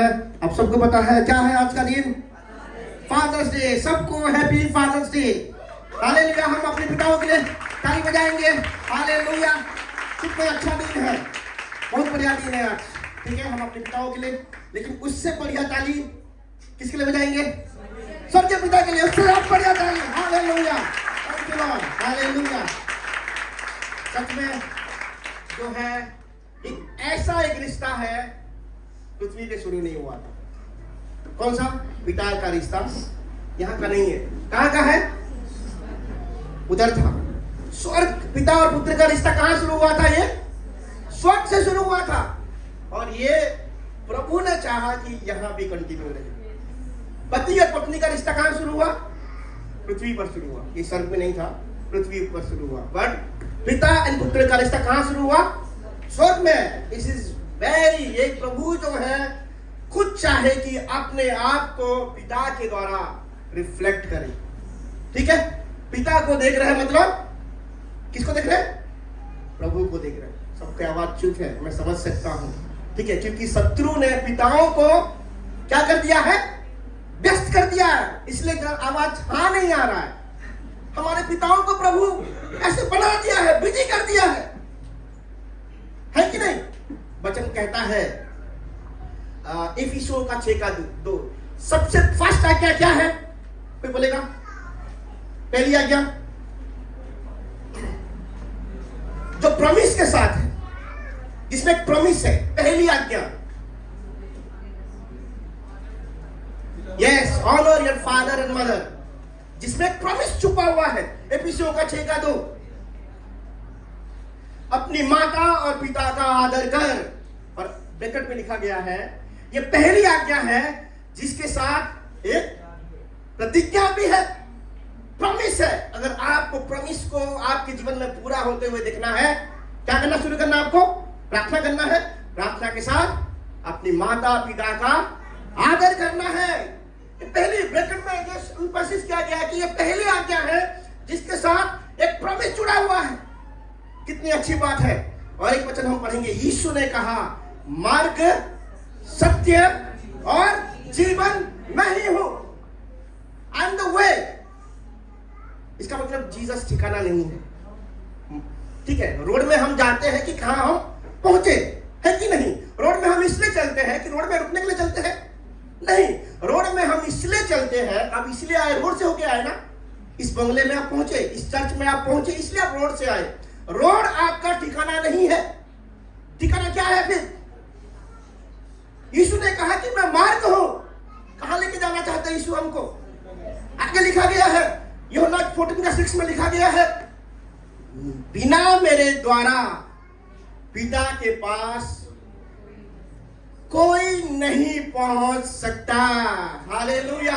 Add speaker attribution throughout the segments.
Speaker 1: आप सबको पता है क्या है आज का दिन? Father's Day. सबको हैप्पी फादर्स डे। हालेलुया। हम अपने पिताओं के लिए ताली बजाएंगे। हालेलुया। कितना अच्छा दिन है, बहुत बढ़िया दिन है आज। ठीक है, हम अपने पिताओं के लिए, लेकिन उससे बढ़िया ताली किसके लिए बजाएंगे? स्वर्गीय पिता के लिए। उससे आप बढ़िया ताली। Hallelujah. Thank you Lord. Hallelujah. सच में जो है एक रिश्ता है पृथ्वी पे शुरू नहीं हुआ था। कौन सा? पिता का रिश्ता। यहाँ का नहीं है। कहाँ का है? उधर था। स्वर्ग, पिता और पुत्र का रिश्ता कहाँ शुरू हुआ था? ये स्वर्ग से शुरू हुआ था, और ये प्रभु ने चाहा कि यहाँ भी कंटिन्यू रहे। पति और पत्नी का रिश्ता कहाँ शुरू हुआ? पृथ्वी पर शुरू हुआ। ये स्वर्ग में नहीं था, पृथ्वी पर शुरू हुआ। बट पिता और पुत्र का रिश्ता कहाँ शुरू हुआ? स्वर्ग में। दिस इज वेरी, एक प्रभु जो है खुद चाहे कि अपने आप को पिता के द्वारा रिफ्लेक्ट करे। ठीक है, पिता को देख रहे हैं, मतलब किसको देख रहे हैं? प्रभु को देख रहे हैं। सबकी आवाज चुप है, मैं समझ सकता हूं। ठीक है, क्योंकि शत्रु ने पिताओं को क्या कर दिया है? व्यस्त कर दिया है, इसलिए आवाज हाँ नहीं आ रहा है। हमारे पिताओं को प्रभु ऐसे बना दिया है, बिजी कर दिया है कि नहीं? वचन कहता है इफिसियों का 6:2, सबसे फर्स्ट आज्ञा क्या है? कोई बोलेगा? पहली आज्ञा जो प्रॉमिस के साथ है, जिसमें एक प्रॉमिस है। पहली आज्ञा, yes, honour your father and mother, जिसमें एक प्रॉमिस छुपा हुआ है। इफिसियों का 6:2, अपनी माता और पिता का आदर कर। और ब्रैकेट में लिखा गया है, यह पहली आज्ञा है जिसके साथ एक प्रतिज्ञा भी है, प्रॉमिस है। अगर आपको प्रॉमिस को आपके जीवन में पूरा होते हुए देखना है, क्या करना शुरू करना? आपको प्रार्थना करना है। प्रार्थना के साथ अपनी माता पिता का आदर करना है। पहली ब्रैकेट में एम्फसिस किया गया है कि यह पहली आज्ञा है जिसके साथ एक प्रॉमिस जुड़ा हुआ है। कितनी अच्छी बात है। और एक वचन हम पढ़ेंगे, यीशु ने कहा, मार्ग, सत्य और जीवन मैं ही हूं। I am the way. इसका मतलब जीसस ठिकाना नहीं है। ठीक है, रोड में हम जाते हैं कि कहां हम पहुंचे, है कि नहीं? रोड में हम इसलिए चलते हैं कि रोड में रुकने के लिए चलते हैं? नहीं, रोड में हम इसलिए चलते हैं, अब इसलिए आए, रोड से होके आए ना। इस बंगले में आप पहुंचे, इस चर्च में आप पहुंचे, इसलिए आप रोड से आए। रोड आपका ठिकाना नहीं है। ठिकाना क्या है फिर? यीशु ने कहा कि मैं मार्ग हूं। कहां लेके जाना चाहता है यीशु हमको? आगे लिखा गया है, यूहन्ना 14:6 में लिखा गया है, बिना मेरे द्वारा पिता के पास कोई नहीं पहुंच सकता। हालेलुया।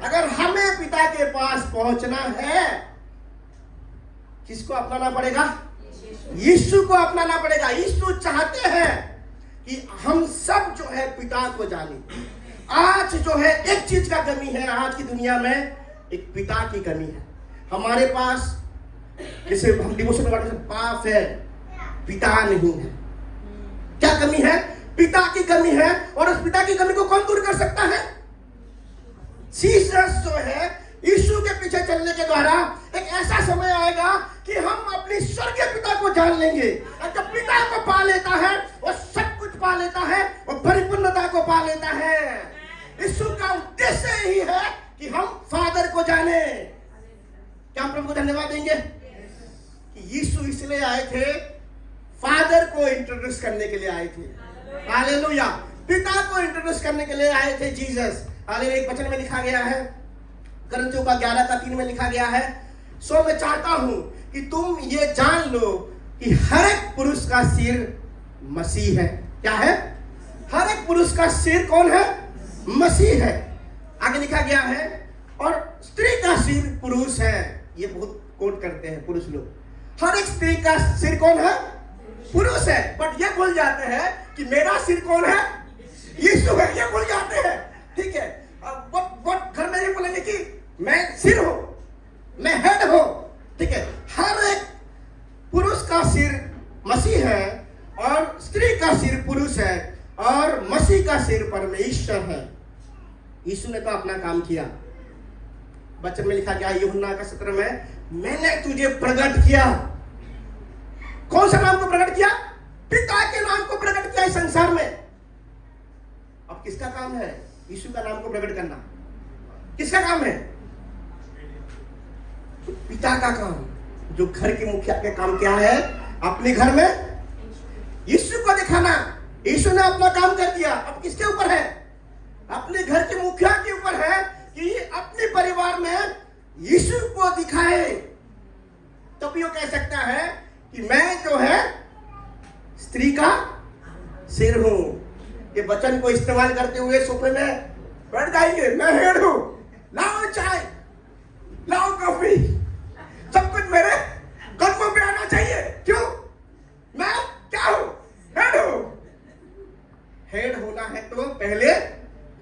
Speaker 1: अगर हमें पिता के पास पहुंचना है, किसको अपनाना पड़ेगा? यीशु को अपनाना पड़ेगा। यीशु चाहते हैं कि हम सब जो है पिता को जाने। आज जो है एक चीज का कमी है आज की दुनिया में, एक पिता की कमी है। हमारे पास, जैसे हम डिवोशन में बातें, पाप है, पिता नहीं है। क्या कमी है? पिता की कमी है। और उस पिता की कमी को कौन दूर कर सकता है? जीसस जो है, यीशु के पीछे चलने के द्वारा एक ऐसा समय आएगा कि हम अपनी स्वर्गीय पिता को जान लेंगे। और जब पिता को पा लेता है, वो सब कुछ पा लेता है, वो परिपूर्णता को पा लेता है। यीशु का उद्देश्य यही है कि हम फादर को जाने। क्या हम प्रभु को धन्यवाद देंगे कि यीशु इसलिए आए थे, फादर को इंट्रोड्यूस करने के लिए आए थे। हालेलुया। पिता को इंट्रोड्यूस करने के लिए आए थे जीसस। हालेलुया। एक वचन में लिखा गया है, करंथियों का 11:3 में लिखा गया है, सो मैं चाहता हूं कि तुम ये जान लो कि हर एक पुरुष का सिर मसीह है। क्या है? हर एक पुरुष का सिर कौन है? मसीह है। आगे लिखा गया है, और स्त्री का सिर पुरुष है। ये बहुत कोट करते हैं पुरुष लोग। हर एक स्त्री का सिर कौन है? पुरुष है। बट ये भूल जाते हैं कि मेरा सिर कौन है? यीशु है। ये भूल जाते हैं। ठीक है, अब घर में ये बोलेंगे कि मैं सिर हूं, मैं हेड हूं। ठीक है, हर एक पुरुष का सिर मसीह है और स्त्री का सिर पुरुष है और मसीह का सिर परमेश्वर परमेश्वर है। यीशु ने तो अपना काम किया। वचन में लिखा गया यूहन्ना का 17 में, मैंने तुझे प्रकट किया। कौन सा नाम को प्रकट किया? पिता के नाम को प्रकट किया इस संसार में। अब किसका काम है यीशु का नाम को प्रकट करना? किसका काम है? पिता का काम। जो घर के मुखिया का काम क्या है? अपने घर में यीशु को दिखाना। यीशु ने अपना काम कर दिया। अब किसके ऊपर है? अपने घर के मुखिया के ऊपर है कि अपने परिवार में यीशु को दिखाए। तभी वो कह सकता है कि मैं जो है स्त्री का सिर हूं। ये वचन को इस्तेमाल करते हुए सोफे में बैठ जाएंगे, मैं हेड हूं, लाओ चाय, लाओ कॉफी, सब कुछ मेरे कदमों पे आना चाहिए। क्यों? मैं क्या हूं? हेड हूं। हेड होना है तो पहले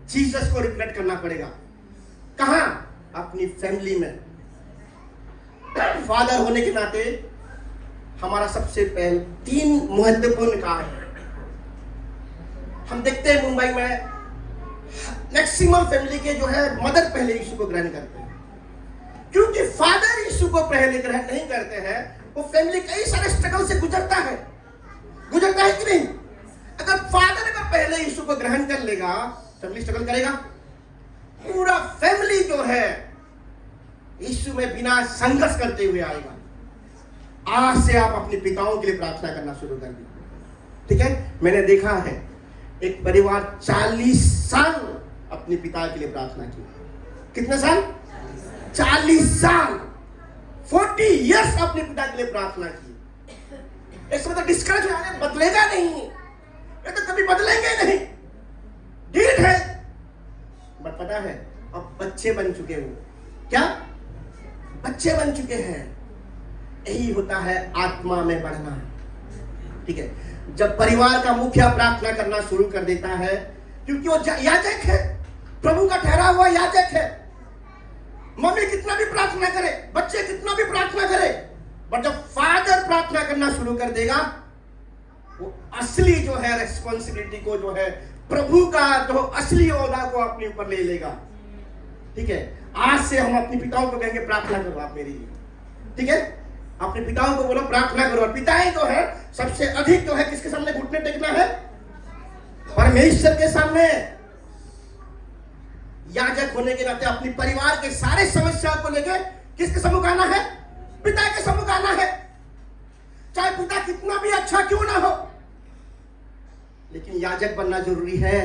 Speaker 1: जीसस को रिफ्लेक्ट करना पड़ेगा। कहां? अपनी फैमिली में। फादर होने के नाते हमारा सबसे पहले 3 महत्वपूर्ण काम है। हम देखते हैं मुंबई में मैक्सिमम फैमिली के जो है मदर पहले यीशु को ग्रहण करते हैं। क्योंकि फादर यीशु को पहले ग्रहण नहीं करते हैं, वो फैमिली कई सारे स्ट्रगल से गुजरता है कि नहीं? अगर फादर पहले यीशु को ग्रहण कर लेगा, फैमिली स्ट्रगल करेगा। पूरा फैमिली जो है यीशु में बिना संघर्ष करते हुए आएगा। आज से आप अपने पिताओं के लिए प्रार्थना करना शुरू कर दीजिए। ठीक है? मैंने देखा है एक परिवार 40 साल अपने पिता के लिए प्रार्थना की। कितने साल? 40 साल, 40 इयर्स अपने पिता के लिए प्रार्थना की। इसमें तो डिस्करेज हो जाए, बदलेगा नहीं, ये तो कभी बदलेंगे नहीं, ठीक है। बट पता है अब बच्चे बन चुके हो। क्या? बच्चे बन चुके हैं। यही होता है आत्मा में बढ़ना। ठीक है? जब परिवार का मुखिया प्रार्थना करना शुरू कर देता है, क्योंकि वो याजक है, प्रभु का ठहरा हुआ याजक है। मम्मी कितना भी प्रार्थना करे, बच्चे कितना भी प्रार्थना करे, बट जब फादर प्रार्थना करना शुरू कर देगा, वो असली जो है रेस्पॉन्सिबिलिटी को, जो है प्रभु का जो असली ओहदा को अपने ऊपर ले लेगा। ठीक है? आज से हम अपने पिताओं को कहेंगे प्रार्थना करो आप मेरे लिए। ठीक है? अपने पिताओं को बोलो प्रार्थना करो। और पिताएं जो है सबसे अधिक जो है किसके सामने घुटने टेकना है? परमेश्वर के सामने। याजक होने के नाते अपने परिवार के सारे समस्याओं को लेकर किसके सम्मुख आना है? पिता के सम्मुख आना है। चाहे पिता कितना भी अच्छा क्यों ना हो, लेकिन याजक बनना जरूरी है।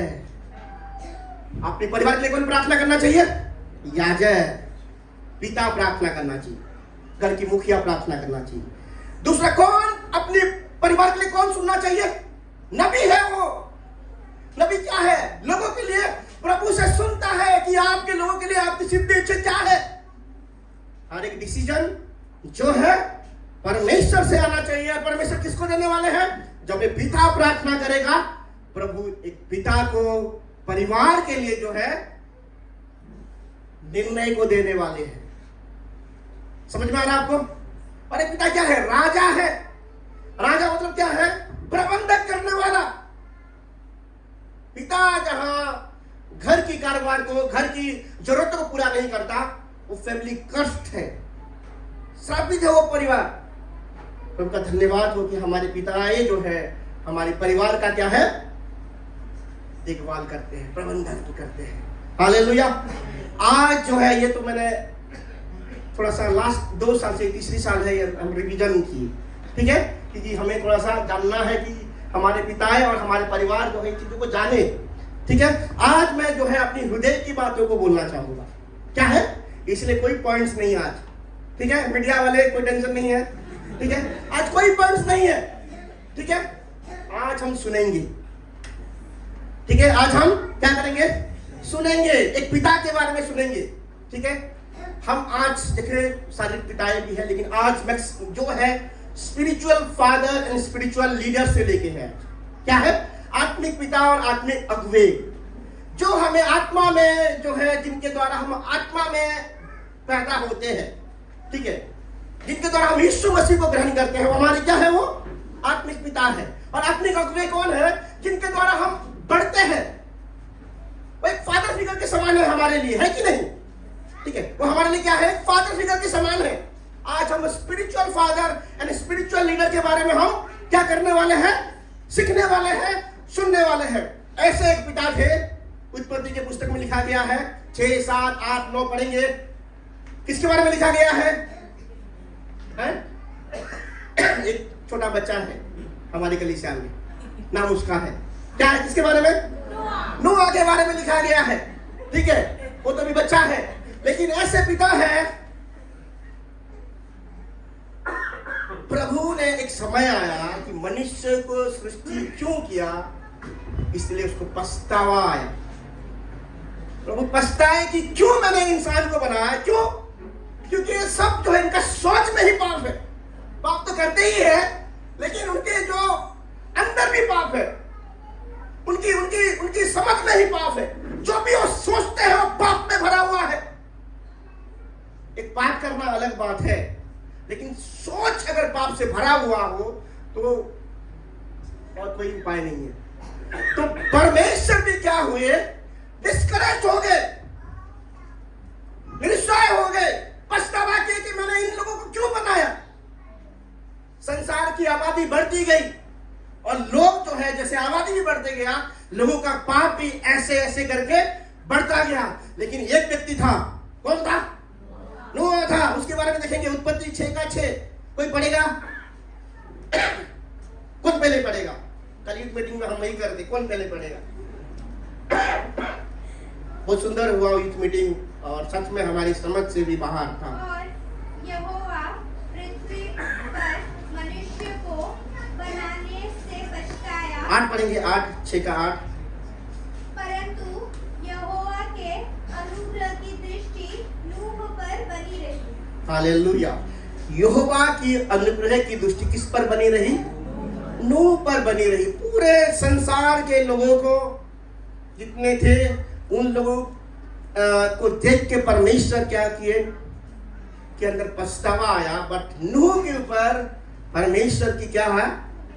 Speaker 1: अपने परिवार के लिए कौन प्रार्थना करना चाहिए? याजक। पिता प्रार्थना करना चाहिए, घर की मुखिया प्रार्थना करना चाहिए। दूसरा कौन? अपने परिवार के लिए कौन सुनना चाहिए? नबी है। वो नबी क्या है? लोगों के लिए प्रभु से सुनता है कि आपके लोगों के लिए आपकी सिद्ध इच्छा क्या है। हर एक डिसीजन जो है परमेश्वर से आना चाहिए। परमेश्वर किसको देने वाले हैं? जब एक पिता प्रार्थना करेगा, प्रभु एक पिता को परिवार के लिए जो है निर्णय को देने वाले हैं। समझ में आ रहा आपको? और एक पिता क्या है? राजा है। राजा मतलब क्या है? प्रबंधक करने वाला। पिता जहां घर की कारोबार को, घर की जरूरतों को पूरा नहीं करता, वो फैमिली कष्ट है, श्रापित है वो परिवार। तो उनका धन्यवाद हो कि हमारे पिताएं जो है हमारे परिवार का क्या है? देखभाल करते हैं, प्रबंधन करते हैं। हालेलुया। आज जो है ये तो मैंने थोड़ा सा लास्ट 2 साल से, तीसरी साल है हम रिवीजन की। ठीक है? क्योंकि हमें थोड़ा सा जानना है कि हमारे पिताएं और हमारे परिवार जो है चीजों को जाने। ठीक है? आज मैं जो है अपनी हृदय की बातों को बोलना चाहूंगा। क्या है? इसलिए कोई पॉइंट्स नहीं आज। ठीक है? मीडिया वाले कोई टेंशन नहीं है। ठीक है? आज कोई पॉइंट्स नहीं है। ठीक है? आज हम सुनेंगे। ठीक है? आज हम क्या करेंगे? सुनेंगे। एक पिता के बारे में सुनेंगे। ठीक है? हम आज देखें शारीरिक पिताएं भी है, लेकिन आज मैं जो है spiritual father and spiritual leader से लेके है। क्या है? आत्मिक पिता और आत्मिक अगुवे, जो हमें आत्मा में जो है, जिनके द्वारा हम आत्मा में पैदा होते हैं। ठीक है? जिनके द्वारा हम यीशु मसीह को ग्रहण करते हैं, वो हमारे क्या है? वो आत्मिक पिता है। और आत्मिक अगुवे कौन है? जिनके द्वारा हम बढ़ते हैं। हमारे लिए, है कि नहीं? ठीक है, वो हमारे लिए क्या है? फादर फिगर के समान है। आज हम spiritual father and spiritual leader के बारे में हम क्या करने वाले हैं? सीखने वाले हैं, सुनने वाले हैं। ऐसे एक पिता थे, उत्पत्ति के पुस्तक में लिखा गया है, 6, 7, 8, 9 पढ़ेंगे। किसके बारे में लिखा गया है? एक छोटा बच्चा है हमारी कलीसिया में, नाम उसका है क्या है? किसके बारे में? नूह के बारे में लिखा गया है। ठीक है, वो तो भी बच्चा है, लेकिन ऐसे पिता है। प्रभु ने एक समय आया कि मनुष्य को सृष्टि क्यों किया, इसलिए उसको पछतावा आया। प्रभु पछताए कि क्यों मैंने इंसान को बनाया। क्यों? क्योंकि ये सब जो है इनका सोच में ही पाप है। पाप तो करते ही है, लेकिन उनके जो अंदर भी पाप है, उनकी उनकी उनकी समझ में ही पाप है। जो भी वो सोचते हैं वो पाप में भरा हुआ है। एक पाप करना अलग बात है, लेकिन सोच अगर पाप से भरा हुआ हो तो और कोई उपाय नहीं है। तो परमेश्वर भी क्या हुए? डिस्करेज हो गए, निरुत्साह हो गए, पछतावा किए कि मैंने इन लोगों को क्यों बनाया। संसार की आबादी बढ़ती गई और लोग जो है, जैसे आबादी भी बढ़ते गया, लोगों का पाप भी ऐसे ऐसे करके बढ़ता गया। लेकिन एक व्यक्ति था, कौन था? नूह था। उसके बारे में देखेंगे, उत्पत्ति 6:6। कोई पढ़ेगा? कौन पहले पढ़ेगा? कल यूथ मीटिंग में हम नहीं करते, कौन पहले पढ़ेगा? बहुत सुंदर हुआ यूथ मीटिंग, और सच में हमारी समझ से भी बाहर था।
Speaker 2: और यहोवा पृथ्वी पर मनुष्य को बनाने से पछताया।
Speaker 1: 8 पढ़ेंगे, 6:8।
Speaker 2: परंतु यहोवा के अनुग्रह की दृष्टि नूह पर बनी रही।
Speaker 1: हालेलुया। यहोवा की अनुग्रह की दृष्टि किस पर बनी रही? नूह पर बनी रही। पूरे संसार के लोगों को, जितने थे, उन लोगों को देख के परमेश्वर क्या किए के अंदर पछतावा आया। बट नूह के ऊपर परमेश्वर की क्या है?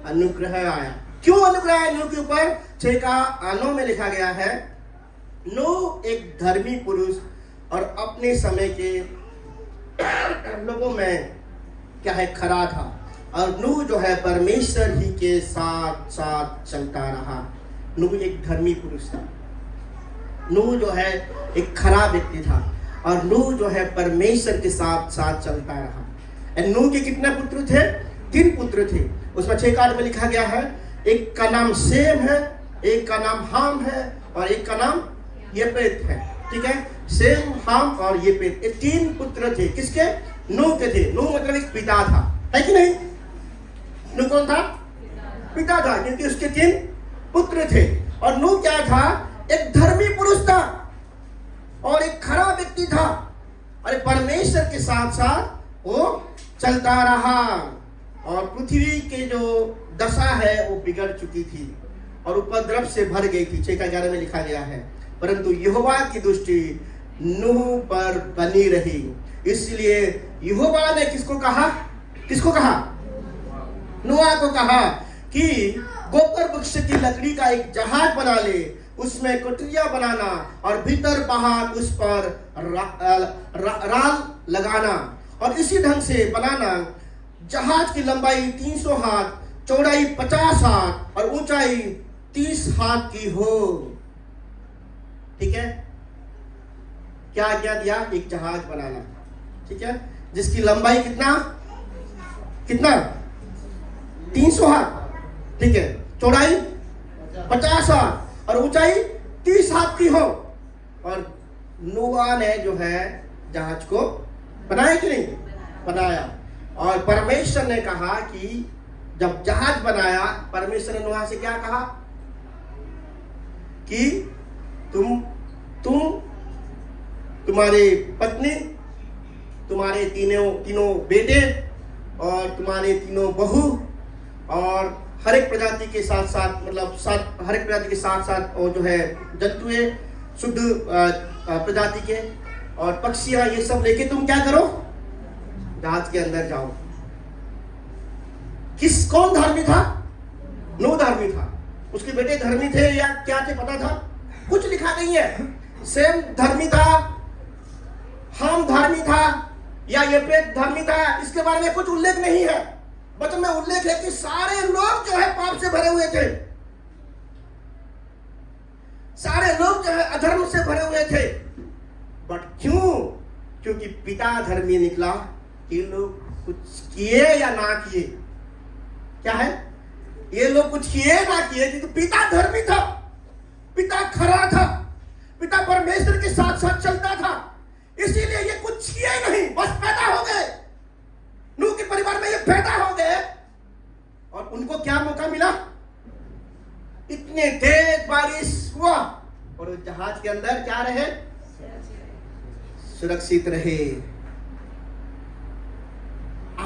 Speaker 1: अनुग्रह आया। क्यों अनुग्रह है नूह के ऊपर? 6:9 में लिखा गया है, नूह एक धर्मी पुरुष और अपने समय के लोगों में क्या है? खरा था। और नूह जो है परमेश्वर ही के साथ साथ चलता रहा। नूह एक धर्मी पुरुष था। नूह जो है एक खरा व्यक्ति था, और नूह जो है परमेश्वर के साथ साथ चलता रहा। नूह के कितने पुत्र थे? 3 पुत्र थे। उसमें 6:8 में लिखा गया है, एक का नाम सेम है, एक का नाम हाम है, और एक का नाम येपेत है। ठीक है, सेम, हाम और येपेत, ये 3 पुत्र थे। किसके? नूह के थे। नूह मतलब एक पिता था, है कि नहीं? नूह कौन था? पिता था, क्योंकि उसके 3 पुत्र थे। और नूह क्या था? एक धर्मी पुरुष था और एक खरा व्यक्ति था, और परमेश्वर के साथ साथ वो चलता रहा। और पृथ्वी के जो दशा है वो बिगड़ चुकी थी और उपद्रव से भर गई थी। 6:11 में लिखा गया है, परंतु यहोवा की दृष्टि नूह पर बनी रही। इसलिए यहोवा ने किसको कहा? किसको कहा? नूह को कहा कि गोबर वृक्ष की लकड़ी का एक जहाज बना ले, उसमें कुटिया बनाना और भीतर बाहर उस पर राल लगाना, और इसी ढंग से बनाना। जहाज की लंबाई 300 हाथ, चौड़ाई 50 हाथ और ऊंचाई 30 हाथ की हो। ठीक है, क्या आज्ञा दिया? एक जहाज बनाना। ठीक है, जिसकी लंबाई कितना? 300 हाथ। ठीक है, चौड़ाई 50 हाथ और ऊंचाई 30 हाथ की हो। और नूह ने जो है जहाज को बनाया कि नहीं? बनाया। और परमेश्वर ने कहा कि जब जहाज बनाया, परमेश्वर ने नूह से क्या कहा? कि तुम तुम्हारे पत्नी, तुम्हारे तीनों बेटे और तुम्हारे 3 बहू, और हर एक प्रजाति के साथ साथ, मतलब हर एक प्रजाति के साथ साथ और जो है जंतुएं, शुद्ध प्रजाति के और पक्षियां, ये सब लेके तुम क्या करो? जहाज के अंदर जाओ। कौन धर्मी था? नूह धर्मी था। उसके बेटे धर्मी थे या क्या थे पता था? कुछ लिखा नहीं है। सेम धर्मी था, हम धर्मी था, या येपेत धर्मी था, इसके बारे में कुछ उल्लेख नहीं है। वचन में उल्लेख है कि सारे लोग जो है पाप से भरे हुए थे, सारे लोग जो है अधर्म से भरे हुए थे। बट क्यों? क्योंकि पिता धर्मी निकला। ये लोग कुछ किए या ना किए, क्या है, ये लोग कुछ किए ना किए, क्योंकि पिता धर्मी था, पिता खरा था, पिता परमेश्वर के साथ साथ चलता था, इसीलिए ये कुछ किए नहीं, बस पैदा हो गए। नूह के परिवार में ये पैदा हो गए और उनको क्या मौका मिला? इतने तेज बारिश हुआ और उस जहाज के अंदर क्या रहे? सुरक्षित रहे।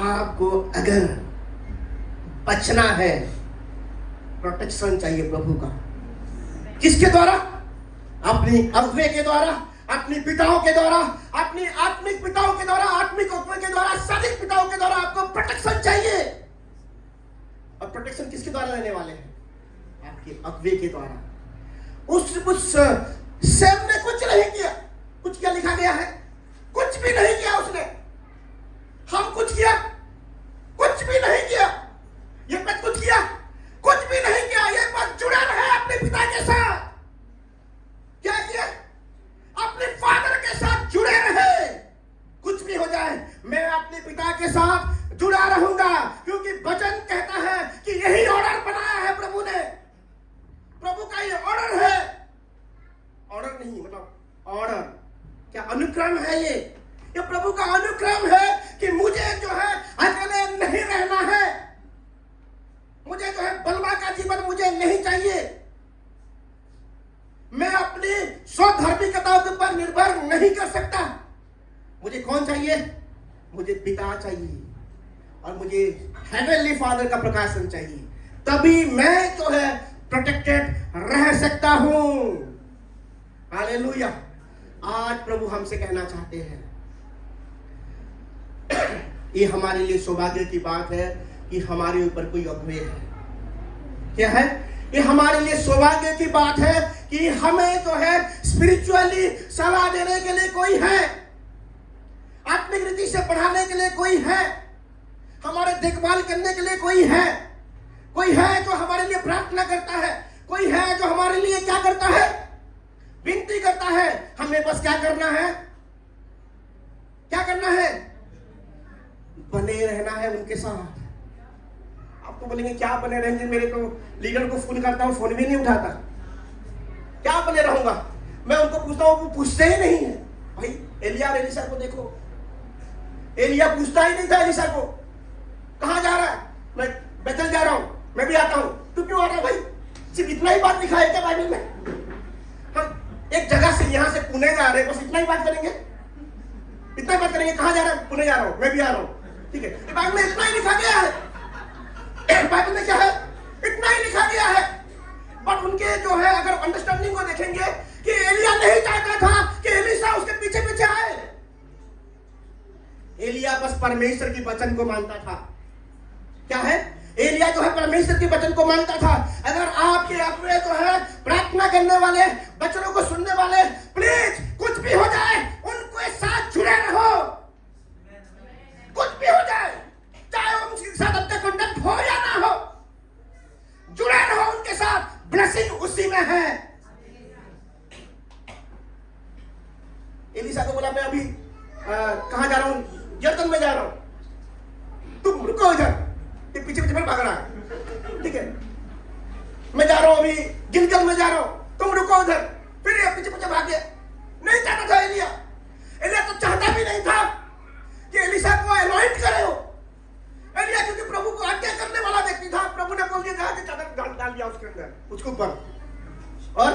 Speaker 1: आपको अगर बचना है, प्रोटेक्शन चाहिए प्रभु का। किसके द्वारा? अपनी अगुवे के द्वारा, अपनी पिताओं के द्वारा, अपनी आत्मिक पिताओं के द्वारा, आत्मिक अगुवे के द्वारा, सादिक पिताओं के द्वारा आपको प्रोटेक्शन चाहिए। और प्रोटेक्शन किसके द्वारा लेने वाले हैं? आपके अगुवे के द्वारा। उस सेम ने कुछ नहीं किया। कुछ क्या लिखा गया है? कुछ भी नहीं किया उसने। हम कुछ किया? कुछ भी नहीं किया। ये बात कुछ किया? कुछ भी नहीं किया। ये बात जुड़ा रहे अपने पिता के साथ। क्या किया? अपने फादर के साथ जुड़े रहे। कुछ भी हो जाए, मैं अपने पिता के साथ जुड़ा रहूंगा, क्योंकि वचन कहता है कि यही ऑर्डर बनाया है प्रभु ने। प्रभु का ये ऑर्डर है। ऑर्डर नहीं, मतलब ऑर्डर क्या? अनुक्रम है ये प्रभु का अनुक्रम है कि मुझे जो है अकेले नहीं रहना है। मुझे जो है बलवा का जीवन मुझे नहीं चाहिए। मैं अपनी स्वधर्मिकताओं के ऊपर निर्भर नहीं कर सकता। मुझे कौन चाहिए? मुझे पिता चाहिए और मुझे हेवनली फादर का प्रकाशन चाहिए। तभी मैं जो है प्रोटेक्टेड रह सकता हूं। हालेलुया। आज प्रभु हमसे कहना चाहते हैं, ये हमारे लिए सौभाग्य की बात है कि हमारे ऊपर कोई अगुवे है। क्या है? ये हमारे लिए सौभाग्य की बात है कि हमें जो है स्पिरिचुअली सलाह देने के लिए कोई है, आत्मिक रीति से पढ़ाने के लिए कोई है, हमारे देखभाल करने के लिए कोई है जो हमारे लिए प्रार्थना करता है, कोई है जो हमारे लिए क्या करता है? विनती करता है। हमें बस क्या करना है? क्या करना है? बने रहना है उनके साथ। आप तो बोलेंगे क्या बने रहेंगे? मेरे तो लीडर को फोन करता हूं, फोन भी नहीं उठाता, क्या बने रहूंगा? मैं उनको पूछता हूं, वो पूछते ही नहीं है। भाई एलिया और एलिसा को देखो, एलिया पूछता ही नहीं था एलिसा को, कहां जा रहा है? मैं बेथेल जा रहा हूं, मैं भी आता हूं। तू क्यों आ रहा है भाई? सिर्फ इतना ही बात लिखा है क्या बाइबल में? हम एक जगह से यहां से पुणे जा रहे हैं, बस इतना ही बात करेंगे, इतना ही बात करेंगे। कहां जा रहा है? पुणे जा रहा हूं, मैं भी आ रहा हूं। ठीक है, बाइबल में इतना ही लिखा गया है। बाइबल में क्या है? इतना ही लिखा गया है। बट उनके जो है अगर अंडरस्टैंडिंग को देखेंगे कि एलिया नहीं चाहता था कि एलिसा उसके पीछे पीछे आए। एलिया बस परमेश्वर की वचन को मानता था। क्या है? एलिया जो है परमेश्वर के वचन को मानता था। अगर आपके अगुवे जो है प्रार्थना करने वाले, वचनों को सुनने वाले, प्लीज कुछ भी हो जाए उनके साथ जुड़े रहो। कुछ भी हो जाए, चाहे उनके साथ अपने कॉन्टेक्ट हो या ना हो, जुड़े रहो उनके साथ। ब्लेसिंग उसी में है। एलिसा को बोला मैं अभी कहां जा रहा हूं? यरदन में जा रहा हूं, तुम रुको इधर, ये पीछे पीछे भाग रहा है। ठीक है, मैं जा रहा हूं अभी गिलगल में जा रहा हूं, तुम रुको उधर। फिर ये पीछे पीछे भाग गया। नहीं चाहता था एलिया तो चाहता भी नहीं था कि एलिसा को अनॉइंट करे हो। एलिया क्योंकि प्रभु को आज्ञा करने वाला व्यक्ति था। प्रभु ने बोल दिया कि चादर डाल दिया उसके अंदर, उसके ऊपर। और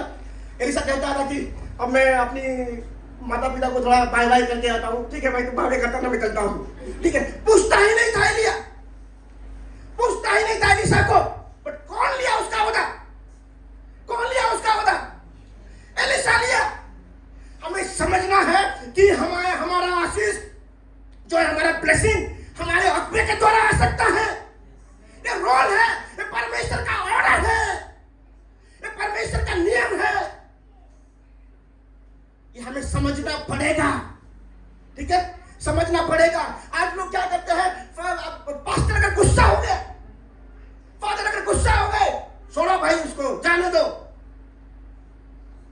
Speaker 1: एलिसा कहता था कि अब मैं अपनी माता पिता को थोड़ा बाय बाय करके आता हूं। ठीक है भाई, तुम भागे करता ना, मैं चलता हूं। ठीक है, पूछता ही नहीं था एलिया, पूछता ही नहीं था एलिसा को। बट कौन लिया उसका वदा? कौन लिया उसका वदा? एलिसा लिया। हमें समझना है कि हमारा आशीष जो है, हमारा ब्लेसिंग हमारे अगुवे के द्वारा आ सकता है। ये रोल है, ये परमेश्वर का ऑर्डर है, ये परमेश्वर का नियम है। ये हमें समझना पड़ेगा, ठीक है, समझना पड़ेगा। आज लोग क्या करते हैं, पास्टर अगर गुस्सा हो गए, फादर अगर गुस्सा हो गए, छोड़ो भाई उसको, जाने दो।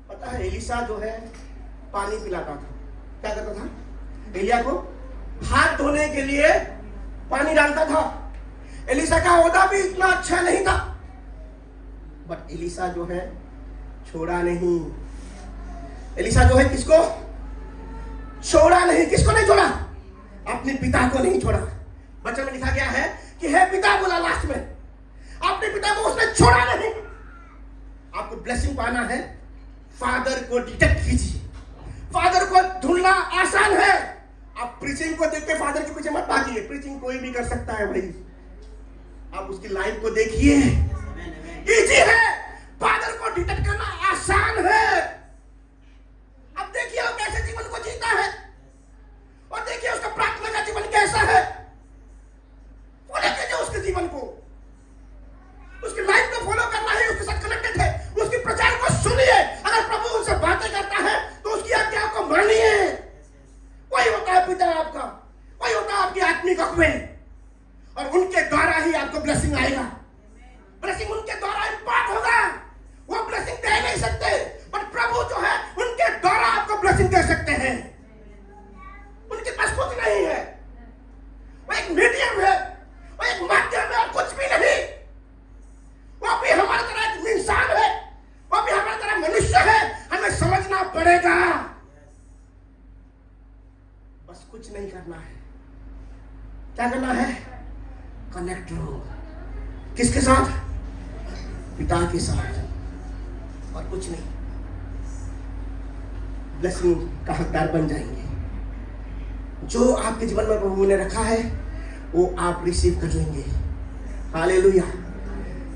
Speaker 1: पता है एलिशा जो है पानी पिलाता था, क्या करता था, एलिया को हाथ धोने के लिए पानी डालता था। एलिशा का ओहदा भी इतना अच्छा नहीं था, बट एलिशा जो है छोड़ा नहीं। एलिशा जो है किसको छोड़ा नहीं, किसको नहीं छोड़ा, अपने पिता को नहीं छोड़ा। वचन में लिखा गया है कि हे पिता बोला लास्ट में, अपने पिता को उसने छोड़ा नहीं। आपको ब्लेसिंग पाना है, फादर को डिटेक्ट कीजिए। फादर को ढूंढना आसान है। आप प्रीचिंग को देख के फादर के पीछे मत भागिए, प्रीचिंग कोई भी कर सकता है भाई। आप उसकी लाइफ को देखिए, इजी है। फादर को डिटेक्ट करना आसान है। अब देखिए वो कैसे जीवन को जीता है, और देखिए उसका प्रार्थना का जीवन कैसा है। फॉलो कीजिए उसके जीवन को, उसकी लाइफ को फॉलो करना है, उसके साथ कनेक्टेड है, उसकी प्रचार को सुनिए। अगर प्रभु उनसे बातें करता है तो उसकी आज्ञा को मानिए। वही होता है पिता आपका, वही होता है आपकी आत्मिक अगुवे, और उनके द्वारा ही आपको ब्लेसिंग आएगा। ब्लेसिंग उनके द्वारा इम्पार्ट होगा। वो ब्लेसिंग दे नहीं सकते, बट प्रभु जो है उनके द्वारा आपको ब्लेसिंग दे सकते हैं। उनके पास कुछ नहीं है, वो एक मीडियम है, वो एक माध्यम है, कुछ भी नहीं। वो भी हमारी तरह एक इंसान है, वो भी हमारी तरह मनुष्य है। हमें समझना पड़ेगा, बस कुछ नहीं करना है। क्या करना है, कनेक्ट रहो। किसके साथ, पिता के साथ, और कुछ नहीं। ब्लेसिंग का हकदार बन जाएंगे। जो आपके जीवन में प्रभु ने रखा है वो आप रिसीव कर लेंगे। हालेलुया।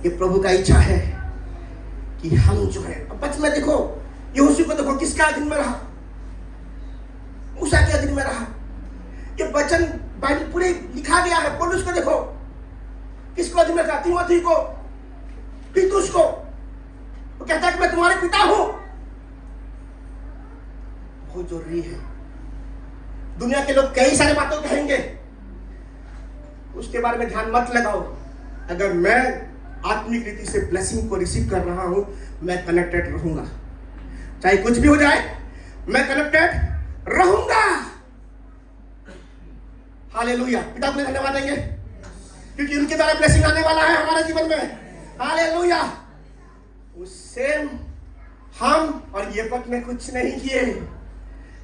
Speaker 1: ये प्रभु का इच्छा है कि हम जो है, बच में देखो, यहोशू को देखो किसके अधीन में रहा, मूसा के अधीन में रहा। ये वचन बाइबल पूरी लिखा गया है। पौलुस को देखो किसको अधीन में था, तीमोथी को, तीतुस को। वो कहता है कि मैं तुम्हारे पिता हूं। बहुत जरूरी है। दुनिया के लोग कई सारे बातों कहेंगे, उसके बारे में ध्यान मत लगाओ। अगर मैं आत्मिक रीति से ब्लेसिंग को रिसीव कर रहा हूं, मैं कनेक्टेड रहूंगा। चाहे कुछ भी हो जाए, मैं कनेक्टेड रहूंगा। हालेलुया। पिता को धन्यवाद देंगे क्योंकि उनके द्वारा ब्लेसिंग आने वाला है हमारे जीवन में। हालेलुया। उससे हम और ये पक ने कुछ नहीं किए,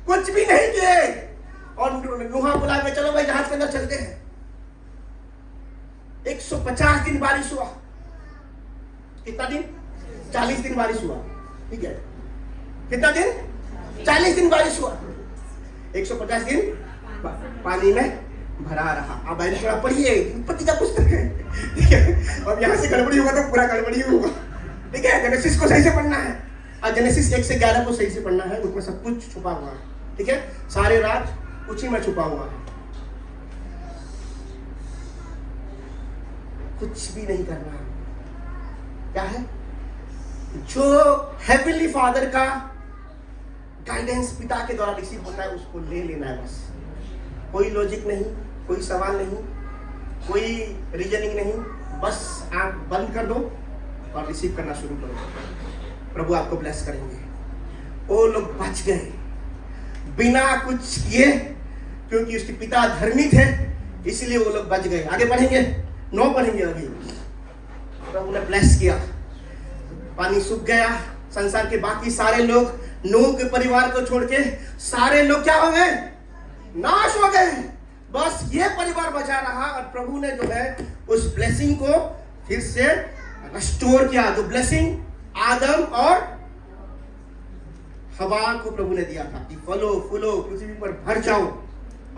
Speaker 1: कुछ भी नहीं किए। और नुहा बुला के चलो भाई जहाज के अंदर चलते हैं। 150 दिन बारिश हुआ। कितना दिन, 40 दिन बारिश हुआ, ठीक है। कितना दिन, 40 दिन बारिश हुआ। 150 दिन पानी में भरा रहा। अब थोड़ा पढ़िए, उत्पत्ति का पुस्तक है, ठीक है। अब यहाँ से गड़बड़ी होगा तो पूरा गड़बड़ी होगा, ठीक है। जेनेसिस को सही से पढ़ना है, और जेनेसिस 1 से 11 को सही से पढ़ना है। उसमें सब कुछ छुपा हुआ है, ठीक है। सारे राज उसी में छुपा हुआ है। कुछ भी नहीं करना। क्या है, जो हेवनली फादर का गाइडेंस पिता के द्वारा रिसीव होता है उसको ले लेना है बस। कोई लॉजिक नहीं, कोई सवाल नहीं, कोई रीजनिंग नहीं, बस आंख बंद कर दो और रिसीव करना शुरू करो। प्रभु आपको ब्लेस करेंगे। वो लोग बच गए बिना कुछ किए, क्योंकि उसके पिता धर्मी थे, इसलिए वो लोग बच गए। आगे बढ़ेंगे, 9 पढ़ेंगे अभी। प्रभु ने ब्लेस किया, पानी सूख गया। संसार के बाकी सारे लोग, नूह के परिवार को छोड़ के सारे लोग क्या हो गए, नाश हो गए। बस ये परिवार बचा रहा, और प्रभु ने जो है उस ब्लेसिंग को फिर से रिस्टोर किया। जो ब्लेसिंग आदम और हवा को प्रभु ने दिया था कि फलो फूलो, पृथ्वी पर भर जाओ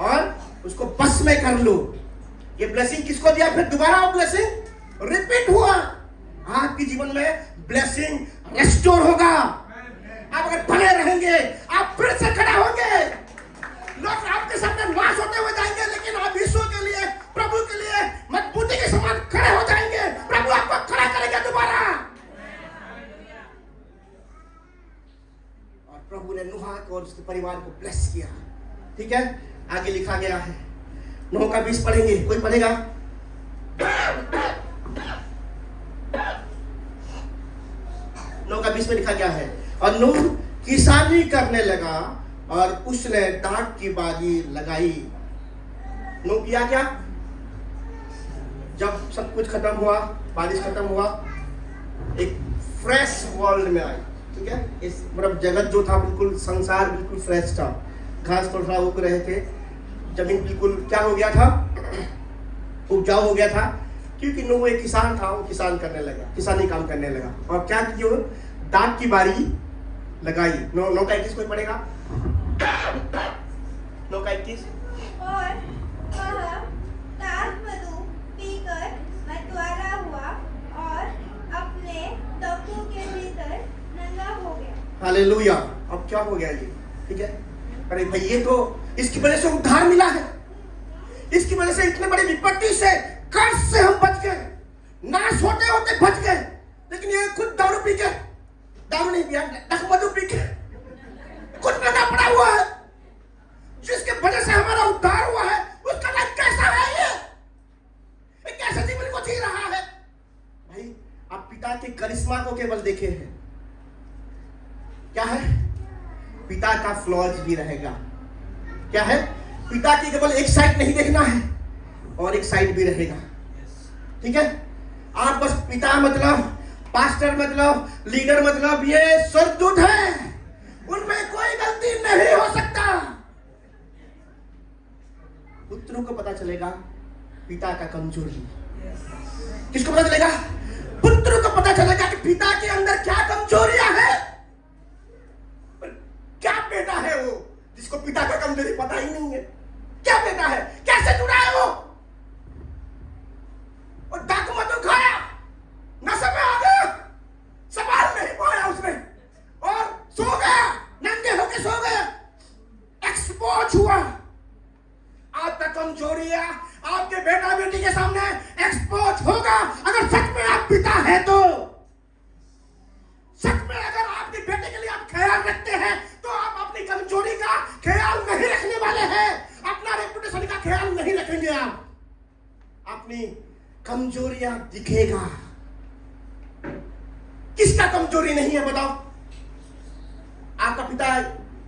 Speaker 1: और उसको बस में कर लो। ये ब्लेसिंग किसको दिया, फिर दोबारा ब्लेसिंग रिपीट हुआ। आपके जीवन में ब्लेसिंग रिस्टोर होगा। आप अगर बने रहेंगे, आप फिर से खड़े होंगे। लोग आपके सामने नाश होते हुए जाएंगे, लेकिन आप यीशु के लिए, प्रभु के लिए मजबूती के समान खड़े हो जाएंगे। प्रभु आपको खड़ा करेगा दोबारा। और प्रभु ने नूह इसहाक और उसके परिवार को ब्लेस किया। ठीक है, आगे लिखा गया है 9 का 20 पढ़ेंगे, कोई पढ़ेगा? 9 का 20 में लिखा गया है, और नूह किसानी करने लगा और उसने दाख की बाजी लगाई। नूह किया क्या? जब सब कुछ खत्म हुआ, बारिश खत्म हुआ, एक फ्रेश वर्ल्ड में आई। ठीक है, इस मतलब जगत जो था बिल्कुल, संसार बिल्कुल फ्रेश था, घास थोड़ा उग रहे थे, जमीन बिल्कुल क्या हो गया था, उपजाऊ हो गया था, क्योंकि नूह एक किसान था, वो किसान करने लगा, किसानी काम करने लगा। और क्या किया? दाख की बारी लगाई। 9 का 21 कोई पढ़ेगा? 9 का 21।
Speaker 2: और वह दाख मधु पीकर मतवाला हुआ और अपने तंबू के भीतर नंगा हो गया।
Speaker 1: हालेलुया। अब क्या हो गया ये? ठीक है, अरे भाई ये तो इसकी वजह से उद्धार मिला है, इसकी वजह से इतने बड़ी विपत्ति से, कर्ज से हम बच गए, नाश होते होते बच गए। लेकिन ये खुद दारू पी के, दारू नहीं पिया, मधु पी के खुद नंगा पड़ा हुआ है, जिसके वजह से हमारा उद्धार हुआ है, उसका लाइफ कैसा है? ये कैसे जीवन को जी रहा है? भाई आप पिता के करिश्मा को केवल देखे हैं, क्या है? पिता का फ्लॉज भी रहेगा। क्या है? पिता की केवल एक साइड नहीं देखना है, और एक साइड भी रहेगा। ठीक है, आप बस पिता मतलब, पास्टर मतलब, लीडर मतलब ये स्वर्गदूत है, उनमें कोई गलती नहीं हो सकता। पुत्रों को पता चलेगा पिता का कमजोरी। किसको पता चलेगा? पुत्रों को पता चलेगा कि पिता के अंदर क्या कमजोरियां है। क्या बेटा है वो जिसको पिता का कमजोरी पता ही नहीं है? क्या बेटा है? कैसे जुड़ा है वो? और दाख मधु खाया, नशे में आ गया, संभाल नहीं पाया उसने, और सो गया, नंगे होके सो गया, एक्सपोज हुआ। आपका कमजोरियां आपके बेटा बेटी के सामने एक्सपोज होगा, अगर सच में आप पिता है तो। सच में अगर आपके बेटे के लिए आप ख्याल रखते हैं, तो आप अपनी कमजोरी का ख्याल नहीं रखने वाले हैं, अपना रेपुटेशन का ख्याल नहीं रखेंगे। आप अपनी कमजोरियां दिखेगा। किसका कमजोरी नहीं है बताओ? आपका पिता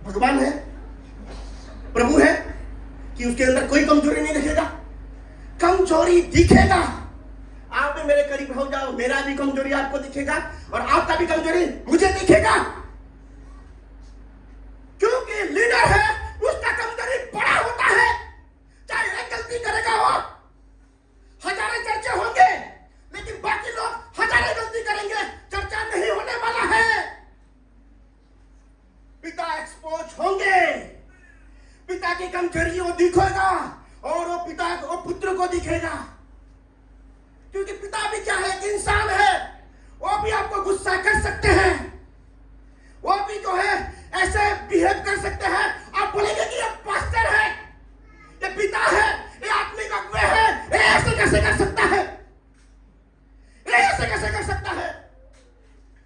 Speaker 1: भगवान है, प्रभु है, कि उसके अंदर कोई कमजोरी नहीं दिखेगा? कमजोरी दिखेगा। आप भी मेरे करीब हो जाओ, मेरा भी कमजोरी आपको दिखेगा, और आपका भी कमजोरी मुझे दिखेगा। क्योंकि लीडर है, उसका कमजोरी बड़ा होता है। चाहे एक गलती करेगा वो, हजारों चर्चा होंगे, लेकिन बाकी लोग हजारों गलती करेंगे, चर्चा नहीं होने वाला है। पिता एक्सपोज होंगे, पिता की कमजोरी वो दिखेगा, और वो पिता वो पुत्र को दिखेगा। क्योंकि पिता भी क्या है? एक इंसान है, वो भी आपको गुस्सा कर सकते हैं, वो भी जो है ऐसे बिहेव कर सकते हैं। आप बोलेंगे कि ये पास्टर है, ये पिता है, ये आत्मिक अगुवा है, ये ऐसे कैसे कर सकता है, ये ऐसे कैसे कर सकता है,